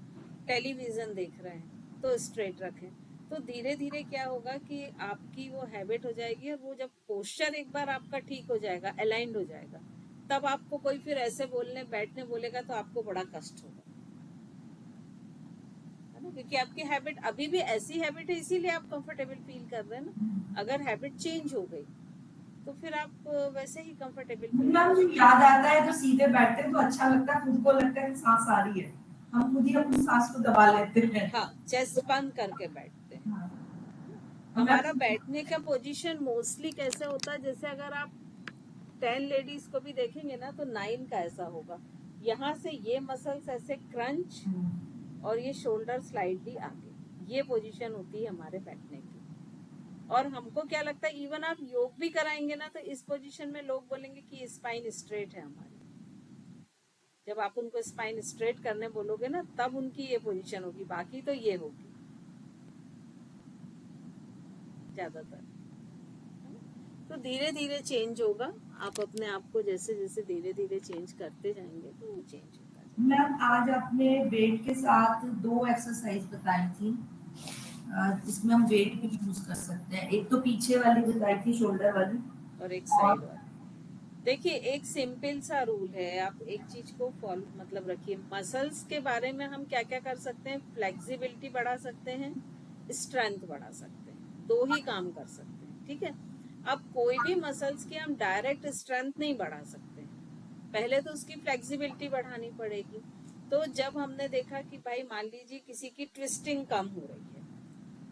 टेलीविजन देख रहे हैं तो स्ट्रेट रखें। तो धीरे धीरे क्या होगा कि आपकी वो हैबिट हो जाएगी, और वो जब पोस्चर एक बार आपका ठीक हो जाएगा, अलाइंड हो जाएगा, तब आपको कोई फिर ऐसे बोलने बैठने बोलेगा तो आपको बड़ा कष्ट होगा, है ना। क्योंकि आपकी हैबिट अभी भी ऐसी हैबिट है, इसीलिए आप कंफर्टेबल फील कर रहे हैं ना। अगर हैबिट चेंज हो गई तो फिर आप वैसे ही कंफर्टेबल फील मैम मुझे याद आता है, तो सीधे बैठते हैं तो अच्छा लगता है, खुद को लगता है कि सांस आ रही है, हम खुद ही अपनी सांस को दबा लेते हैं। हाँ, चेस्ट बंद करके बैठते हैं। हमारा बैठने का पोजीशन मोस्टली कैसे होता है, जैसे अगर आप 10 लेडीज को भी देखेंगे ना तो 9 का ऐसा होगा, यहाँ से ये मसल्स ऐसे क्रंच और ये शोल्डर स्लाइडली आगे, ये पोजीशन होती है हमारे बैठने की। और हमको क्या लगता है, इवन आप योग भी कराएंगे ना तो इस पोजीशन में लोग बोलेंगे कि स्पाइन स्ट्रेट है हमारी। जब आप उनको स्पाइन स्ट्रेट करने बोलोगे ना तब उनकी ये पोजीशन होगी, बाकी तो ये होगी ज्यादातर। तो धीरे धीरे चेंज होगा, आप अपने आप को जैसे जैसे धीरे धीरे चेंज करते जाएंगे तो वो चेंज होता है। मैम आज आपने वेट के साथ 2 एक्सरसाइज बताई थी, जिसमें हम वेट भी यूज कर सकते हैं। एक तो पीछे वाली बताई थी, शोल्डर वाली, और एक साइड वाली। देखिए एक सिंपल सा रूल है, आप एक चीज को फॉलो मतलब रखिए। मसल्स के बारे में हम क्या क्या कर सकते हैं, फ्लेक्सिबिलिटी बढ़ा सकते हैं, स्ट्रेंथ बढ़ा सकते हैं, 2 ही काम कर सकते हैं, ठीक है। अब कोई भी मसल्स की हम डायरेक्ट स्ट्रेंथ नहीं बढ़ा सकते, पहले तो उसकी फ्लेक्सिबिलिटी बढ़ानी पड़ेगी। तो जब हमने देखा कि भाई मान लीजिए किसी की ट्विस्टिंग कम हो रही है,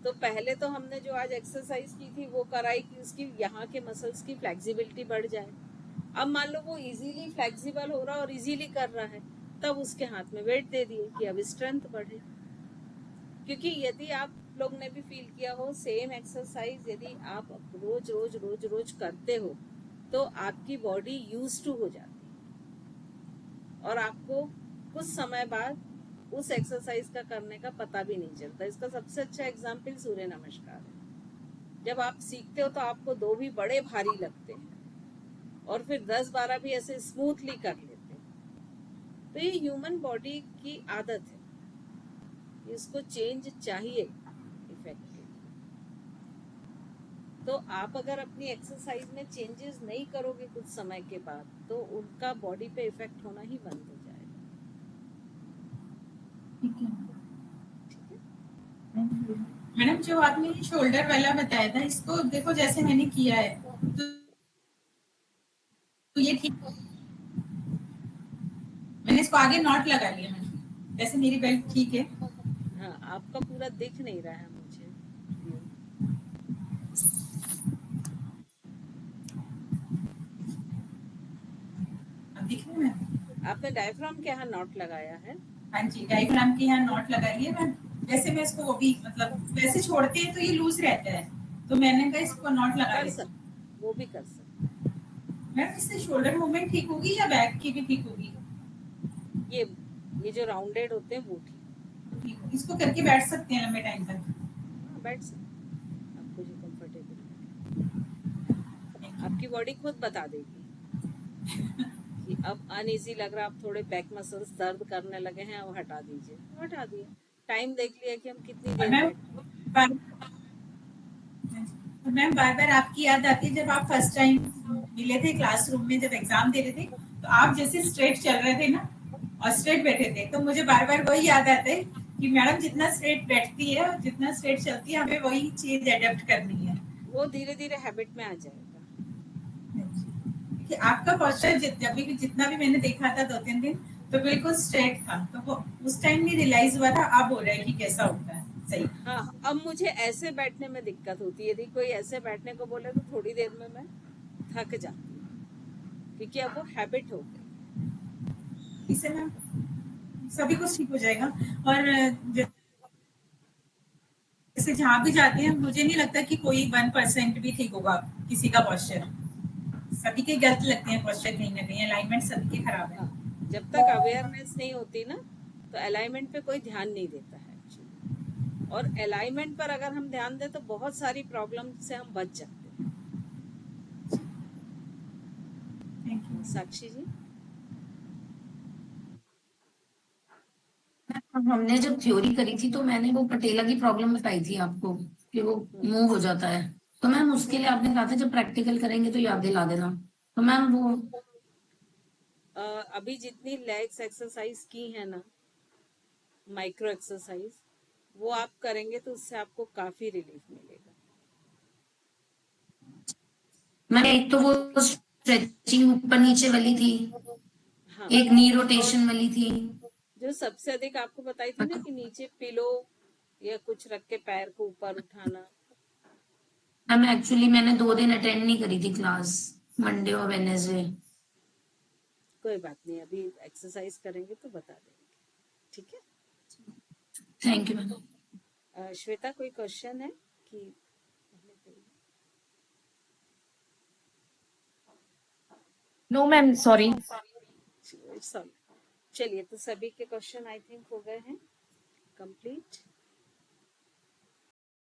तो पहले तो हमने जो आज एक्सरसाइज की थी वो कराई कि उसकी यहाँ के मसल्स की फ्लेक्सिबिलिटी बढ़ जाए। अब मान लो वो इजीली फ्लेक्सिबल हो रहा है और इजीली कर रहा है, तब उसके हाथ में वेट दे दिए कि अब स्ट्रेंथ बढ़े। क्योंकि यदि आप लोग ने भी फील किया हो, सेम एक्सरसाइज यदि आप रोज रोज रोज रोज करते हो तो आपकी बॉडी यूज टू हो जाती है और आपको कुछ समय बाद उस एक्सरसाइज का करने का पता भी नहीं चलता। इसका सबसे अच्छा एग्जाम्पल सूर्य नमस्कार है। जब आप सीखते हो तो आपको 2 भी बड़े भारी लगते हैं और फिर 10-12 भी ऐसे स्मूथली कर लेते हैं। तो ये ह्यूमन बॉडी की आदत है, इसको चेंज चाहिए इफेक्ट के। तो आप अगर अपनी एक्सरसाइज में चेंजेस नहीं करोगे कुछ समय के बाद तो उनका बॉडी पे इफेक्ट होना ही बंद हो जाएगा। मैडम जो आपने ये शोल्डर वाला बताया था, इसको देखो जैसे मैंने किया है तो ये ठीक, मैंने इसको आगे नॉट लगा लिया, मैंने जैसे मेरी बेल्ट ठीक है। हाँ, आपका पूरा दिख नहीं रहा है मुझे। अब दिख रहा है? आपने डायफ्राम के यहाँ नॉट लगाया है? हाँ जी, डायफ्राम के यहाँ नॉट लगाई है मैम। जैसे मैं इसको वो भी मतलब वैसे छोड़ते हैं तो ये लूज रहता है, तो मैंने कहा इसको नॉट लगा लिया। वो भी कर सकते। मैम इससे शोल्डर मूवमेंट ठीक होगी या बैक की भी ठीक होगी? ये जो राउंडेड होते हैं वो ठीक, इसको करके बैठ सकते हैं लंबे टाइम तक? बैठ सकते, आपको जो कंफर्टेबल है। आपकी बॉडी खुद बता देगी कि अब अनईजी लग रहा है, आप थोड़े बैक मसल्स दर्द करने लगे हैं, अब हटा दीजिए, हटा दिए। टाइम देख लिया कि हम कितनी देर मैम बार बार आपकी याद आती है, जब आप फर्स्ट टाइम मिले थे क्लासरूम में, जब एग्जाम दे रहे थे तो आप जैसे स्ट्रेट चल रहे थे ना और स्ट्रेट बैठे थे, तो मुझे बार बार वही याद आता है कि मैडम जितना स्ट्रेट बैठती है और जितना स्ट्रेट चलती है, हमें वही चीज अडॉप्ट करनी है। वो धीरे धीरे हैबिट में आ जाएगा। कि आपका पोस्चर जब भी जितना भी मैंने देखा था 2-3 दिन तो बिल्कुल स्ट्रेट था, तो वो उस टाइम नहीं रियलाइज हुआ था, अब हो रहा है कि कैसा होता है सही। हाँ, अब मुझे ऐसे बैठने में दिक्कत होती है, यदि कोई ऐसे बैठने को बोले तो थोड़ी देर में मैं थक जाती हूँ, क्योंकि अब वो हैबिट हो गई। इससे मैम सभी कुछ ठीक हो जाएगा। और जैसे जहाँ भी जाते हैं, मुझे नहीं लगता कि कोई 1% भी ठीक होगा किसी का पोस्चर। सभी के गलत लगते हैं पोस्चर, कहीं ना कहीं अलाइनमेंट सबके खराब है। जब तक अवेयरनेस नहीं होती ना तो अलाइनमेंट पे कोई ध्यान नहीं देता है actually। और अलाइनमेंट पर अगर हम ध्यान दें तो बहुत सारी प्रॉब्लम से हम बच सकते हैं। साक्षी जी, हमने जब थ्योरी करी थी तो मैंने वो पटेला की प्रॉब्लम बताई थी आपको कि वो मूव हो जाता है, तो मैम उसके लिए आपने कहा था जब प्रैक्टिकल करेंगे तो याद दिला देना। तो मैम वो अभी जितनी लेग्स एक्सरसाइज की है ना, माइक्रो एक्सरसाइज, वो आप करेंगे तो उससे आपको काफी रिलीफ मिलेगा। मैम एक तो वो स्ट्रेचिंग ऊपर नीचे वाली थी, हाँ, एक नी रोटेशन वाली थी। जो सबसे अधिक आपको बताई थी ना कि नीचे पिलो या कुछ रख के पैर को ऊपर उठाना। मैम एक्चुअली मैंने 2 दिन अटेंड नहीं करी थी क्लास, मंडे और वेडनेसडे। कोई बात नहीं, अभी एक्सरसाइज करेंगे तो बता देंगे, ठीक है। Thank you ma'am. श्वेता, कोई क्वेश्चन है कि नो मैम, सॉरी। चलिए, तो सभी के क्वेश्चन आई थिंक हो गए हैं कंप्लीट।